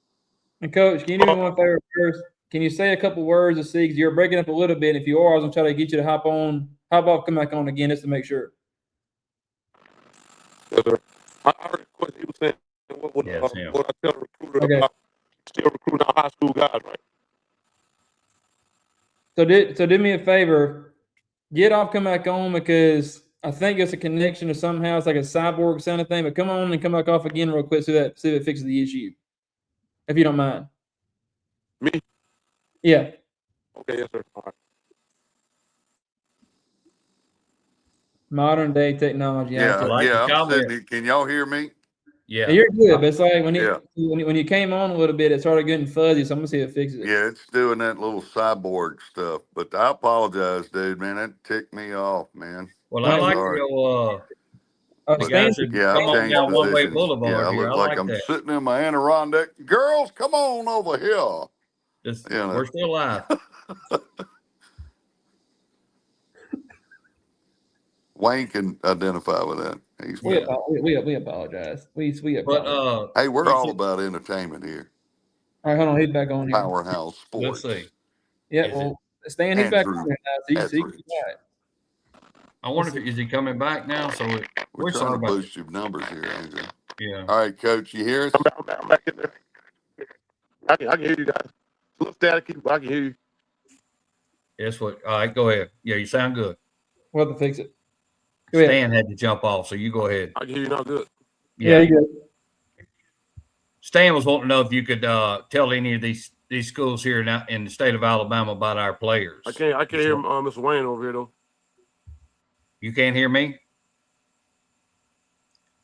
And Coach, can you do me one favor first? Can you say a couple words to see? Because you're breaking up a little bit. If you are, I was going to try to get you to hop off, come back on again just to make sure. Yes, sir. I heard the question he was saying. What I tell a recruiter about still recruiting our high school guys, right? So do me a favor. Get off, come back on, because I think it's a connection to somehow. It's like a cyborg sounding thing. But come on and come back off again real quick see if it fixes the issue. If you don't mind. Me? Yeah. Okay, yes, sir. All right. Modern day technology. I'm sitting here. Can y'all hear me? Yeah. You're good, but it's like when you came on a little bit, it started getting fuzzy, so I'm gonna see if it fixes it. Yeah, it's doing that little cyborg stuff. But I apologize, dude, man. That ticked me off, man. Well, I like your guys should come on down One Way Boulevard I here. look like I'm sitting in my Adirondack. Girls, come on over here. We're still live. Wayne can identify with that. We apologize. We apologize. But hey, we're all about entertainment here. All right, hold on. He's back on here. Powerhouse Sports. Let's see. Yeah, Stan, he's back on here now. So you can I wonder if is he coming back now? So we're trying to boost your numbers here, Andrew. Yeah. All right, Coach, you hear us? I'm back in there. I can hear you guys. A little static, but I can hear you. Yes. All right, go ahead. Yeah, you sound good. We'll have to fix it. Stan had to jump off, so you go ahead. I can hear you now good. Yeah, you good. Stan was wanting to know if you could tell any of these schools here in the state of Alabama about our players. I can't hear Mr. Wayne over here though. You can't hear me?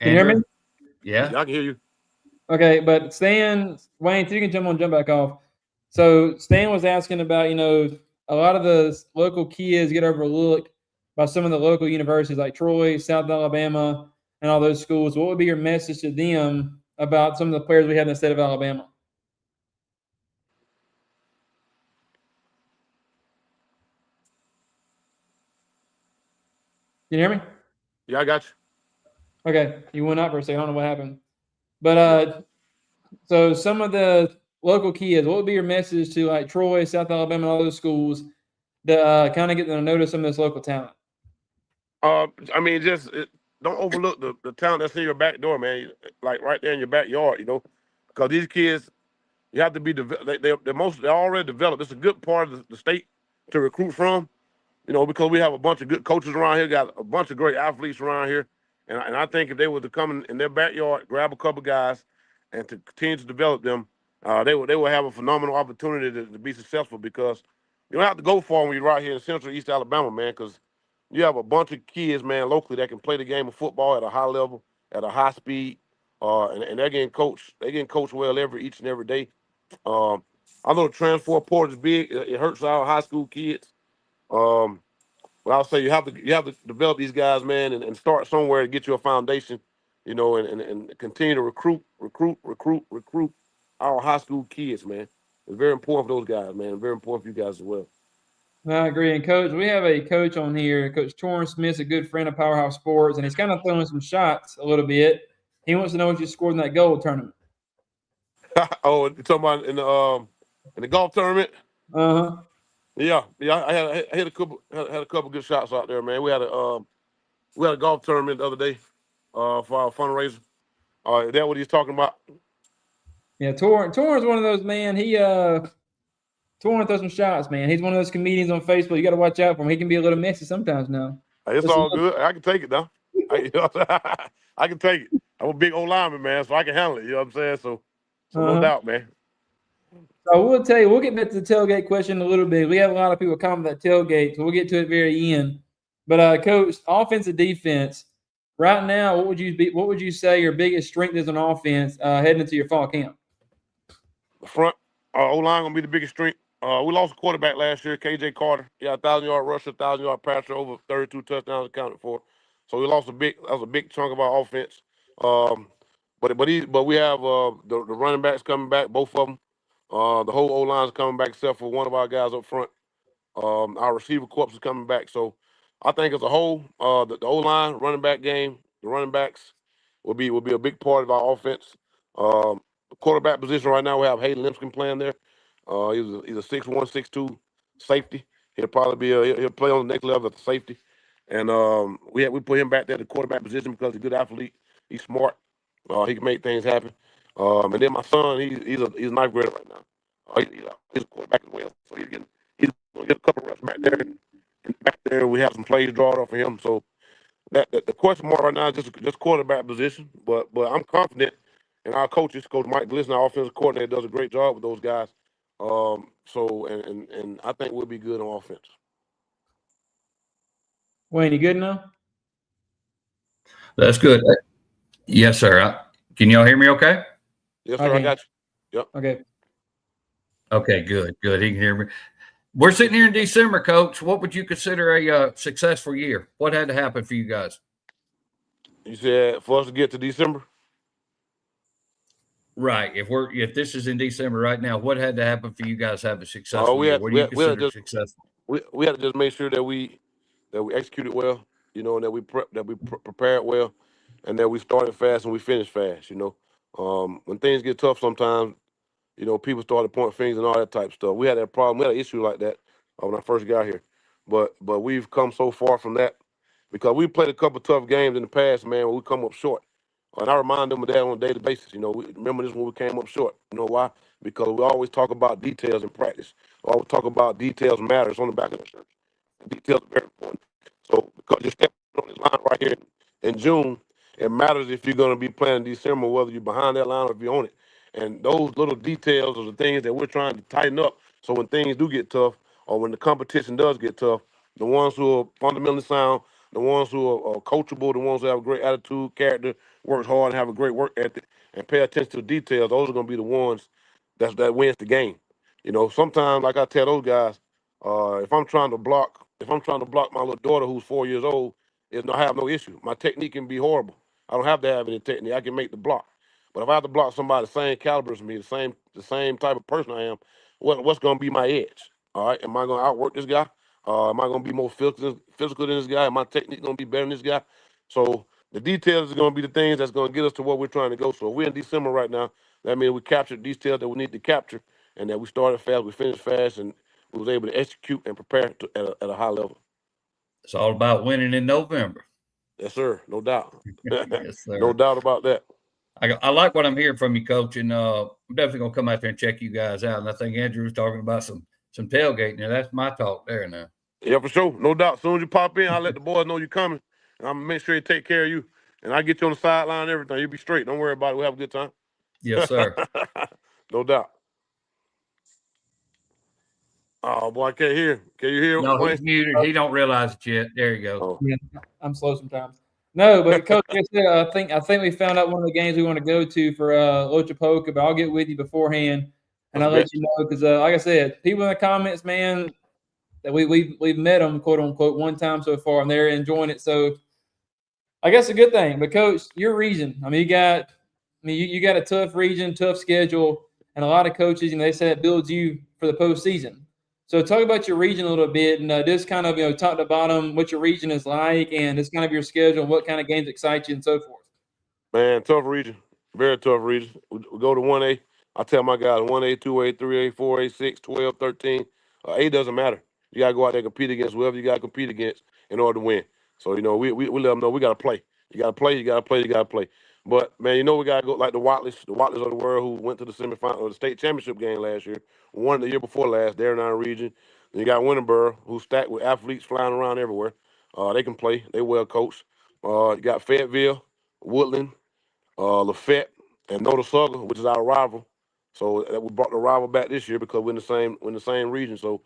Can you hear me? Yeah, I can hear you. Okay, but Stan, Wayne, so you can jump back off. So Stan was asking about, a lot of the local kids get overlooked by some of the local universities like Troy, South Alabama, and all those schools. What would be your message to them about some of the players we have in the state of Alabama? Can you hear me? Yeah, I got you. Okay, you went out for a second. I don't know what happened. But so some of the local kids, what would be your message to like Troy, South Alabama, and all those schools to kind of get them to notice some of this local talent? I mean, don't overlook the talent that's in your back door, man. Like right there in your backyard, because these kids, you have to be they're already developed. It's a good part of the state to recruit from, because we have a bunch of good coaches around here, got a bunch of great athletes around here, and I think if they were to come in their backyard, grab a couple guys, and to continue to develop them, they will have a phenomenal opportunity to be successful, because you don't have to go far when you're right here in Central East Alabama, man, because you have a bunch of kids, man, locally that can play the game of football at a high level, at a high speed, and they're getting coached. They're getting coached well each and every day. I know the transfer portal is big. It hurts our high school kids. But I'll say you have to develop these guys, man, and start somewhere to get you a foundation, and continue to recruit our high school kids, man. It's very important for those guys, man. Very important for you guys as well. I agree. And Coach, we have a coach on here. Coach Torrance Smith's a good friend of Powerhouse Sports, and he's kind of throwing some shots a little bit. He wants to know what you scored in that gold tournament. Oh, you're talking about in the golf tournament? Uh-huh. Yeah. I hit a couple good shots out there, man. We had a golf tournament the other day for our fundraiser. Is that what he's talking about? Yeah, Torrance one of those, man. Torrance throws some shots, man. He's one of those comedians on Facebook. You got to watch out for him. He can be a little messy sometimes now. It's all good. I can take it now. I can take it. I'm a big old lineman, man, so I can handle it. You know what I'm saying? So no doubt, man. So I will tell you, we'll get back to the tailgate question in a little bit. We have a lot of people comment that tailgate, so we'll get to it very end. But, Coach, offense and defense, right now, what would you say your biggest strength is on offense heading into your fall camp? The front, O-line going to be the biggest strength. We lost a quarterback last year, KJ Carter. Yeah, 1,000-yard rusher, 1,000-yard passer, over 32 touchdowns accounted for. So we lost that was a big chunk of our offense. But we have the running backs coming back, both of them. The whole O-line's coming back except for one of our guys up front. Our receiver corps is coming back. So I think as a whole, the O-line, running back game, the running backs will be a big part of our offense. The quarterback position right now, we have Hayden Limpskin playing there. He's a 6'1", 6'2" safety. He'll probably he'll play on the next level at the safety. And we put him back there at the quarterback position because he's a good athlete. He's smart. He can make things happen. And then my son, he's a ninth grader right now. He's a quarterback as well. So he's going to get a couple reps back there. And back there, we have some plays drawn off of him. So the question mark right now is just quarterback position. But I'm confident in our coaches. Coach Mike Glisson, our offensive coordinator, does a great job with those guys. And I think we'll be good on offense. Wayne, you good now? That's good. Yes, sir. Can y'all hear me okay? Yes, sir. I got you. Yep. Okay. Okay, good. He can hear me. We're sitting here in December, Coach. What would you consider a successful year? What had to happen for you guys? You said for us to get to December? Right. If this is in December right now, what had to happen for you guys to have a successful year? What do you consider successful? We had to just make sure that we executed well, and that we prepared well, and that we started fast and we finished fast. When things get tough sometimes, people start to point fingers and all that type of stuff. We had that problem. We had an issue like that when I first got here, but we've come so far from that because we played a couple tough games in the past, man, where we come up short. And I remind them of that on a daily basis. Remember this when we came up short. You know why? Because we always talk about details in practice. We always talk about details matters on the back of the shirt. Details are very important. So because you're stepping on this line right here in June, it matters if you're going to be playing in December, whether you're behind that line or if you're on it. And those little details are the things that we're trying to tighten up. So when things do get tough, or when the competition does get tough, the ones who are fundamentally sound, the ones who are coachable, the ones who have a great attitude, character, works hard, and have a great work ethic, and pay attention to the details, those are going to be the ones that wins the game. Sometimes, like I tell those guys, if I'm trying to block my little daughter who's 4 years old, I have no issue. My technique can be horrible. I don't have to have any technique. I can make the block. But if I have to block somebody the same caliber as me, the same type of person I am, what's going to be my edge? All right, am I going to outwork this guy? Am I going to be more physical than this guy? Am my technique going to be better than this guy? So the details are going to be the things that's going to get us to where we're trying to go. So if we're in December right now, that means we captured details that we need to capture, and that we started fast, we finished fast, and we was able to execute and prepare at a high level. It's all about winning in November. Yes, sir. No doubt. Yes, sir. No doubt about that. I like what I'm hearing from you, Coach, and I'm definitely going to come out there and check you guys out. And I think Andrew was talking about some tailgating. Now, that's my talk there now. Yeah, for sure. No doubt. As soon as you pop in, I'll let the boys know you're coming, and I'm going to make sure they take care of you. And I'll get you on the sideline and everything. You'll be straight. Don't worry about it. We'll have a good time. Yes, sir. No doubt. Oh, boy, I can't hear. Can you hear? No, he's muted. He don't realize it yet. There you go. Oh. Yeah, I'm slow sometimes. No, but Coach, I think we found out one of the games we want to go to for Loachapoka, but I'll get with you beforehand, and I'll let you know because, like I said, people in the comments, man, that we've met them, quote unquote, one time so far, and they're enjoying it. So I guess a good thing. But Coach, your region, you got a tough region, tough schedule, and a lot of coaches, they say it builds you for the postseason. So talk about your region a little bit, and just kind of top to bottom what your region is like, and just kind of your schedule, and what kind of games excite you, and so forth. Man, tough region, very tough region. We go to 1A. I tell my guys 1A, 2A, 3A, 4A, 6, 12, 13. A doesn't matter. You gotta go out there and compete against whoever you gotta compete against in order to win. So we let them know we gotta play. You gotta play. You gotta play. You gotta play. But man, we gotta go like the Watleys of the world who went to the semifinal or the state championship game last year. Won the year before last. They're in our region. Then you got Winterboro, who's stacked with athletes flying around everywhere. They can play. They well coached. You got Fayetteville, Woodland, Lafette, and Notasulga, which is our rival. So we brought the rival back this year because we're in the same region. So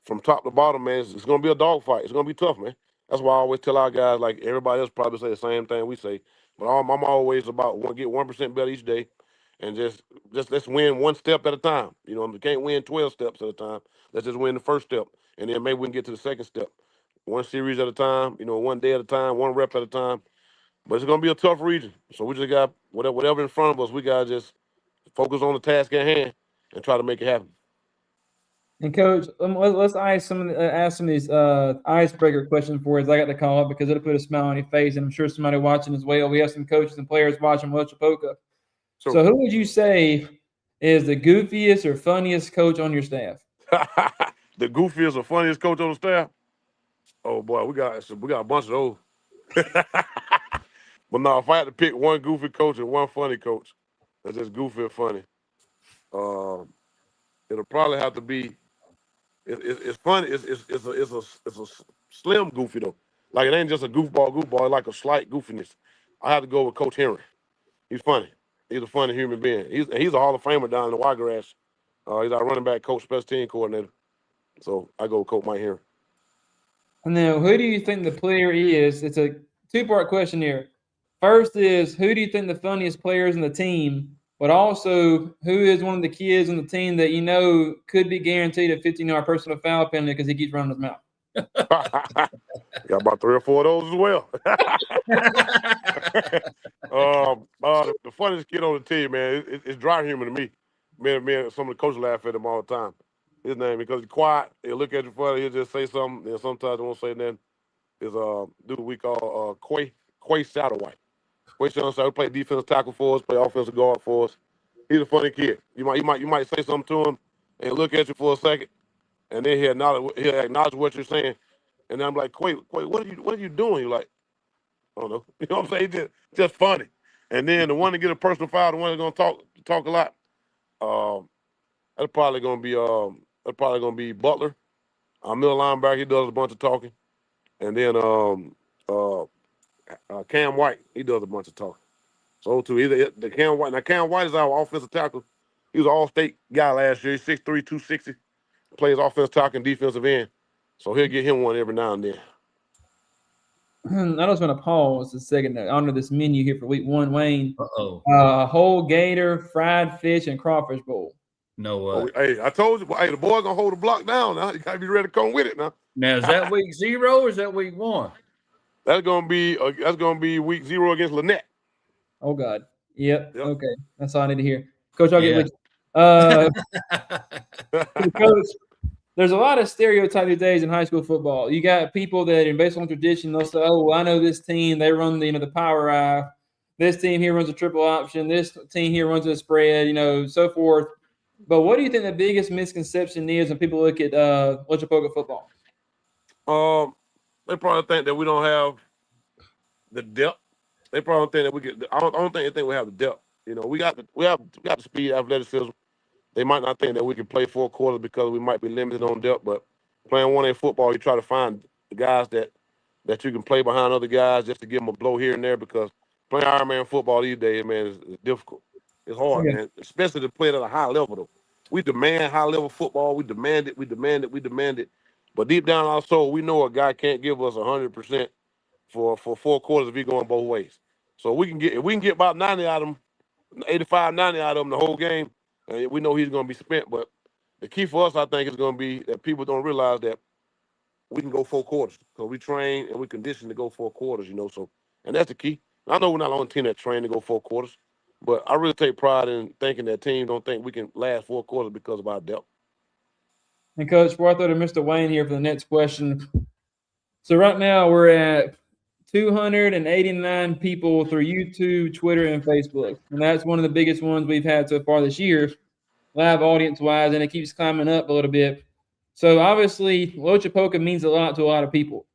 from top to bottom, man, it's going to be a dogfight. It's going to be tough, man. That's why I always tell our guys, like everybody else probably say the same thing we say. But I'm always about get 1% better each day, and just let's win one step at a time. You know, we can't win 12 steps at a time. Let's just win the first step, and then maybe we can get to the second step. One series at a time. You know, one day at a time, one rep at a time. But it's gonna be a tough region, so we just got whatever in front of us. We gotta just focus on the task at hand and try to make it happen. And Coach, let's ask some of these icebreaker questions for us. I got to call up because it'll put a smile on your face, and I'm sure somebody watching as well. We have some coaches and players watching Loachapoka. So who would you say is the goofiest or funniest coach on your staff? The goofiest or funniest coach on the staff? Oh boy, we got a bunch of those. But no, if I had to pick one goofy coach and one funny coach, that's just goofy and funny. It'll probably have to be. It's funny. It's a slim goofy though. Like it ain't just a goofball. Like a slight goofiness. I have to go with Coach Henry. He's funny. He's a funny human being. He's a Hall of Famer down in the Wiregrass. He's our running back coach, special team coordinator. So I go with Coach Mike Henry. And then who do you think the player is? It's a two-part question here. First is who do you think the funniest players in the team, but also who is one of the kids on the team that you know could be guaranteed a 15-yard personal foul penalty because he keeps running his mouth? Got about 3 or 4 of those as well. The funniest kid on the team, man, it's dry humor to me. Man, some of the coaches laugh at him all the time. His name, because he's quiet, he'll look at you funny, he'll just say something, and sometimes he won't say nothing. Is dude we call Quay Satterwhite. Quay Satterwhite, he played defensive tackle for us, play offensive guard for us. He's a funny kid. You might say something to him, and he'll look at you for a second, and then he'll acknowledge what you're saying. And then I'm like, Quay, what are you doing? You're like, I don't know. You know what I'm saying? Just funny. And then the one to get a personal foul, the one that's gonna talk a lot, that's probably gonna be Butler. Our middle linebacker, he does a bunch of talking. And then Cam White, he does a bunch of talking. So too, either the Cam White. Now Cam White is our offensive tackle. He was an all-state guy last year. He's 6'3", 260. Plays offensive tackle and defensive end. So he'll get him one every now and then. I just want to pause a second to honor this menu here for week 1, Wayne. Whole gator, fried fish, and crawfish bowl. No way. Hey, I told you, the boy's gonna hold the block down now. You gotta be ready to come with it now. Now is that week 0 or is that week 1? That's gonna be week 0 against Lynette. Oh God. Yep. Okay. That's all I need to hear. Coach, I'll get with you. Coach, there's a lot of stereotypes these days in high school football. You got people that are based on tradition, they'll say, oh, well, I know this team, they run the power eye. This team here runs a triple option. This team here runs a spread, so forth. But what do you think the biggest misconception is when people look at Loachapoka football? They probably think that we don't have the depth. They probably think that we get. I don't think they think we have the depth. We got the speed, athleticism. They might not think that we can play 4 quarters because we might be limited on depth. But playing 1A football, you try to find the guys that you can play behind other guys just to give them a blow here and there. Because playing Ironman football these days, man, is difficult. It's hard, man, especially to play it at a high level, though. We demand high-level football. We demand it. But deep down our soul, we know a guy can't give us 100% for 4 quarters if he's going both ways. So if we can get about 90 out of them, 85, 90 out of them the whole game, and we know he's going to be spent. But the key for us, I think, is going to be that people don't realize that we can go 4 quarters. So we train and we condition to go 4 quarters, So, and that's the key. I know we're not the only team that train to go 4 quarters. But I really take pride in thinking that teams don't think we can last 4 quarters because of our depth. And Coach, before I throw to Mr. Wayne here for the next question. So right now we're at 289 people through YouTube, Twitter, and Facebook. And that's one of the biggest ones we've had so far this year, live audience-wise, and it keeps climbing up a little bit. So obviously, Loachapoka means a lot to a lot of people.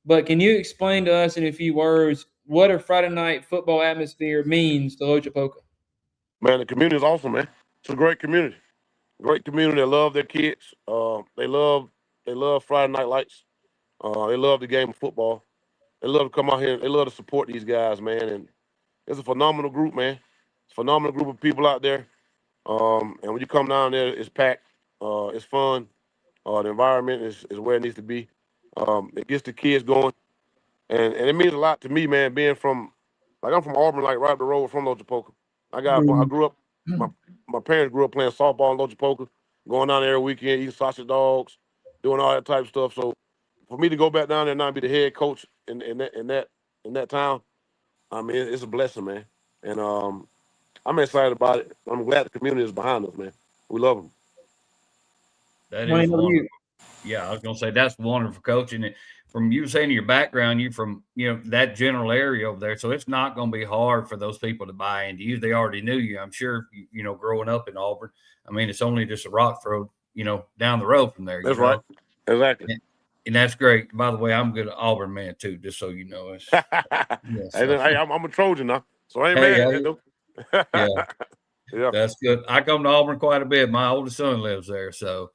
But can you explain to us in a few words what a Friday night football atmosphere means to Loachapoka? Man, the community is awesome, man. It's a great community. Great community. They love their kids. They love Friday night lights. They love the game of football. They love to come out here. They love to support these guys, man. And it's a phenomenal group, man. It's a phenomenal group of people out there. And when you come down there, it's packed. It's fun. The environment is where it needs to be. It gets the kids going. And it means a lot to me, man, being from, like, I'm from Auburn, like right up the road from Loachapoka. I grew up, my parents grew up playing softball in Loachapoka, going down there every weekend, eating sausage dogs, doing all that type of stuff. So for me to go back down there and not be the head coach in that town, I mean, it's a blessing, man. And I'm excited about it. I'm glad the community is behind us, man. We love them. That Wayne, is what about wonderful. you? Yeah, I was gonna say that's wonderful coaching. And from you saying your background, you from that general area over there, so it's not gonna be hard for those people to buy into you. They already knew you. I'm sure growing up in Auburn. I mean, it's only just a rock throw, down the road from there. That's right. Exactly. And that's great. By the way, I'm a good Auburn man too, just so you know. Hey, I'm a Trojan now, so I ain't Hey, mad at you. yeah, Yeah. that's good. I come to Auburn quite a bit. My oldest son lives there, so.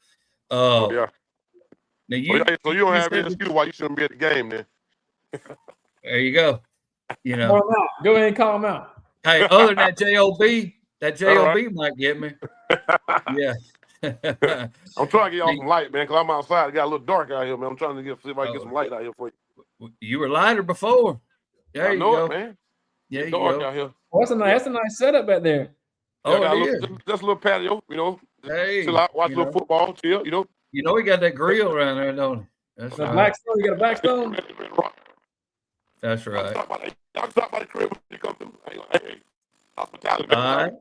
Yeah. Now So you don't have any excuse why you shouldn't be at the game, then. There you go. Call him out. Go ahead and call him out. Hey, other than that JOB right. might get me. Yeah. I'm trying to get y'all some light, man, because I'm outside. It got a little dark out here, man. I'm trying to see if I can get some light out here for you. You were lighter before. There I you know go. it, man. Yeah, it's you dark go. out here. Well, that's a nice setup back there. Oh, it is. Just a little patio, Hey, chill out, watch a little football, chill, we got that grill around there, don't we? That's The right. Blackstone, you got a Blackstone? That's right. Y'all stop by the crib when you come through. Hey, hospitality. All right.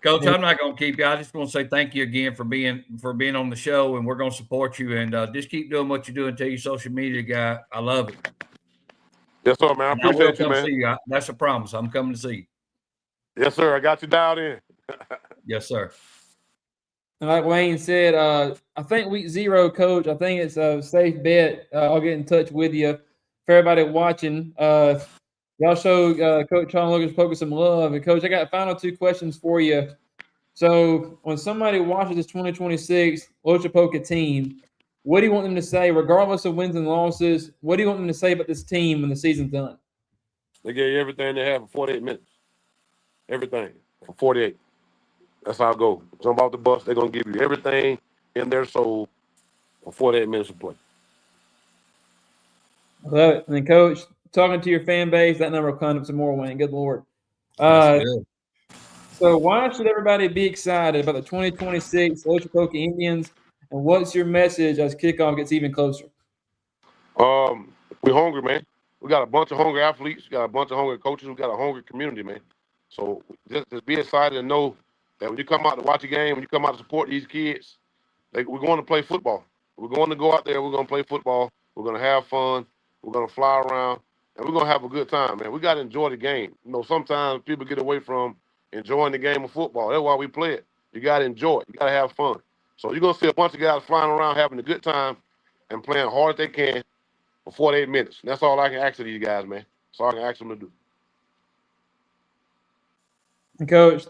Coach, I'm not going to keep you. I just want to say thank you again for being on the show, and we're going to support you. And just keep doing what you're doing. Tell your social media guy, I love it. Yes, sir, man. I appreciate you, man. See you. That's a promise. I'm coming to see you. Yes, sir. I got you dialed in. Yes, sir. And like Wayne said, I think week 0, Coach, I think it's a safe bet. I'll get in touch with you. For everybody watching, y'all show Coach Charles Loachapoka some love. And, Coach, I got final 2 questions for you. So when somebody watches this 2026 Loachapoka team, what do you want them to say, regardless of wins and losses? What do you want them to say about this team when the season's done? They gave you everything they have for 48 minutes. Everything for 48. That's how it goes. Jump off the bus, they're going to give you everything in their soul for 48 minutes of play. I love it. And then, Coach, talking to your fan base, that number will come up some more, Wayne. Good Lord. Good. So why should everybody be excited about the 2026 Loachapoka Indians, and what's your message as kickoff gets even closer? We're hungry, man. We got a bunch of hungry athletes. We got a bunch of hungry coaches. We got a hungry community, man. So just be excited and know that when you come out to watch a game, when you come out to support these kids, we're going to play football. We're going to go out there. We're going to play football. We're going to have fun. We're going to fly around, and we're going to have a good time, man. We got to enjoy the game. Sometimes people get away from enjoying the game of football. That's why we play it. You got to enjoy it. You got to have fun. So you're going to see a bunch of guys flying around having a good time and playing hard as they can for 48 minutes. And that's all I can ask of these guys, man. That's all I can ask them to do. And Coach,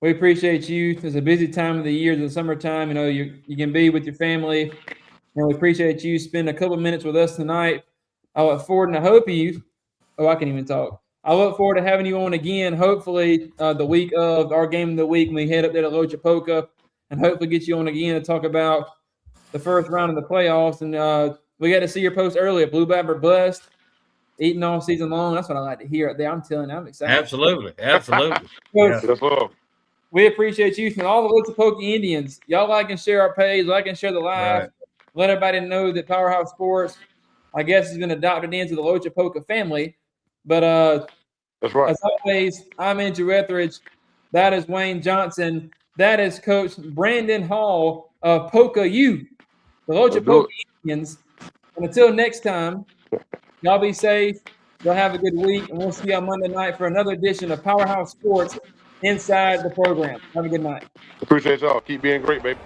we appreciate you. It's a busy time of the year, the summertime. You can be with your family, and we appreciate you spending a couple minutes with us tonight. I look forward, and I hope you. Oh, I can't even talk. I look forward to having you on again. Hopefully, the week of our game of the week, when we head up there to Loachapoka, and hopefully get you on again to talk about the first round of the playoffs. And we got to see your post earlier. Blue Bab or bust, eating all season long. That's what I like to hear out there. I'm telling you, I'm excited. Absolutely. Coach, we appreciate you. And all the Loachapoka Indians, y'all like and share our page, like and share the live. Right. Let everybody know that Powerhouse Sports, I guess, has been adopted into the Loachapoka family. But that's right. As always, I'm Andrew Etheridge. That is Wayne Johnson. That is Coach Branden Hall of Poka U, the Loachapoka Indians. And until next time, y'all be safe. Y'all have a good week, and we'll see you on Monday night for another edition of Powerhouse Sports Inside the Program. Have a good night. Appreciate y'all. Keep being great, baby.